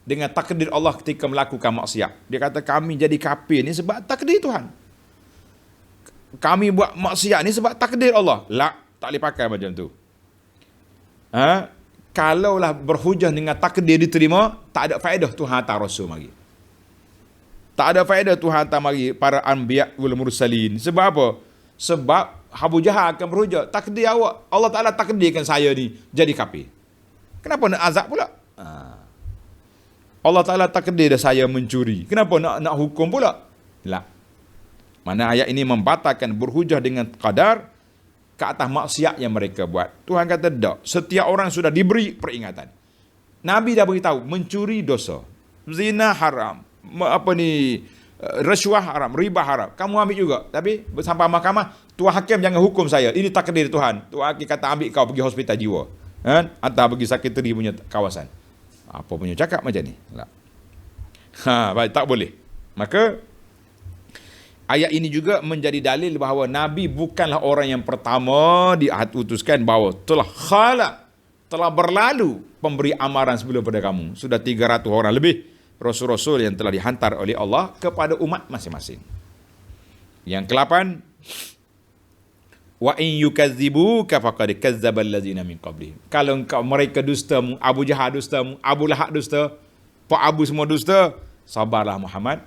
Speaker 1: dengan takdir Allah ketika melakukan maksiat. Dia kata kami jadi kafir ni sebab takdir Tuhan. Kami buat maksiat ni sebab takdir Allah. Tak boleh pakai macam tu. Kalaulah berhujah dengan takdir diterima, tak ada faedah Tuhan hantar rasul mari. Tak ada faedah Tuhan hantar mari para anbiya wal mursalin. Sebab apa? Sebab Abu Jahal akan berhujah, takdir awak, Allah Ta'ala takdirkan saya ni jadi kafir. Kenapa nak azab pula? Allah Ta'ala takdir dah saya mencuri. Kenapa nak hukum pula? Tak. Mana ayat ini membatalkan berhujah dengan qadar ke atas maksiat yang mereka buat. Tuhan kata tak. Setiap orang sudah diberi peringatan. Nabi dah beritahu mencuri dosa, zina haram, rasuah haram, riba haram. Kamu ambil juga. Tapi sampai mahkamah, Tuhan hakim jangan hukum saya. Ini takdir Tuhan. Tuhan hakim kata ambil kau pergi hospital jiwa. Atau pergi sakiteri punya kawasan. Apa punya cakap macam ni? Baik, tak boleh. Maka ayat ini juga menjadi dalil bahawa Nabi bukanlah orang yang pertama diutuskan, bahawa telah berlalu pemberi amaran sebelum pada kamu. Sudah 300 orang lebih rasul-rasul yang telah dihantar oleh Allah kepada umat masing-masing. Yang ke-8, wa in yukadzibuka faqad kazzabal ladzina min qablihim. Kalau mereka dustamu, Abu Jahal dustamu, Abu Lahab dusta, Pak Abu semua dusta, sabarlah Muhammad.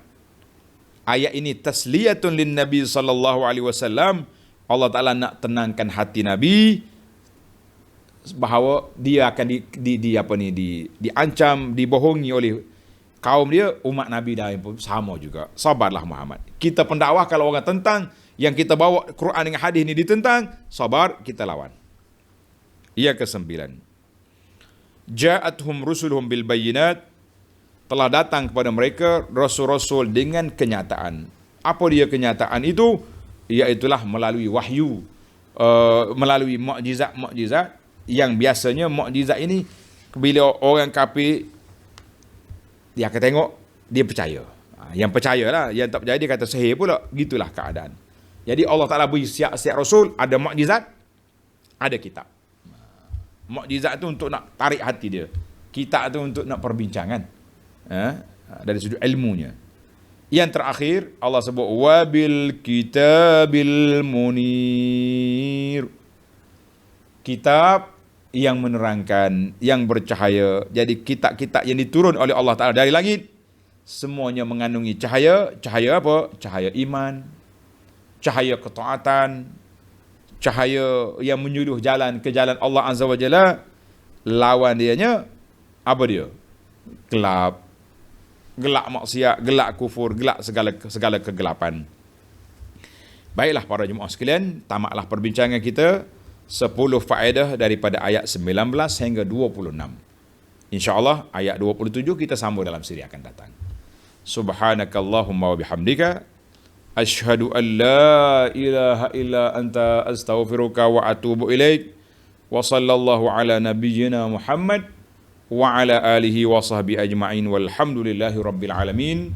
Speaker 1: Ayat ini tasliyatun lin Nabi sallallahu alaihi wasallam. Allah Taala nak tenangkan hati Nabi bahawa dia akan diancam, dibohongi oleh kaum dia, umat Nabi dah pun sama juga. Sabarlah Muhammad. Kita pendakwah kalau orang tentang yang kita bawa Quran dengan hadis ni ditentang, sabar, kita lawan. Ia ke-9. Ja'atuhum rusuluhum bil bayyinat. Telah datang kepada mereka rasul-rasul dengan kenyataan. Apa dia kenyataan itu? Iaitulah melalui wahyu, melalui mukjizat-mukjizat yang biasanya mukjizat ini bila orang kafir dia akan tengok, dia percaya. Yang percayalah, yang tak percaya dia kata sihir pula. Gitulah keadaan. Jadi Allah Ta'ala beri siap-siap rasul, ada mukjizat, ada kitab. Mukjizat tu untuk nak tarik hati dia. Kitab tu untuk nak perbincangan. Dari sudut ilmunya. Yang terakhir Allah sebut wabil kitabil munir. Kitab yang menerangkan, yang bercahaya. Jadi kitab-kitab yang diturun oleh Allah Ta'ala dari langit semuanya mengandungi cahaya. Cahaya apa? Cahaya iman, cahaya ketaatan, cahaya yang menyuluh jalan ke jalan Allah Azza wa Jalla. Lawan dianya apa dia? Gelap. Gelap maksiat, gelap kufur, gelap segala kegelapan. Baiklah para jemaah sekalian, tamatlah perbincangan kita 10 faedah daripada ayat 19 hingga 26. InsyaAllah ayat 27 kita sambung dalam siri akan datang. Subhanakallahumma wa bihamdika asyhadu an la ilaha illa anta astaghfiruka wa atubu ilaik. Wa sallallahu ala nabiyyina Muhammad wa ala alihi wa sahbihi ajma'in walhamdulillahi rabbil alamin.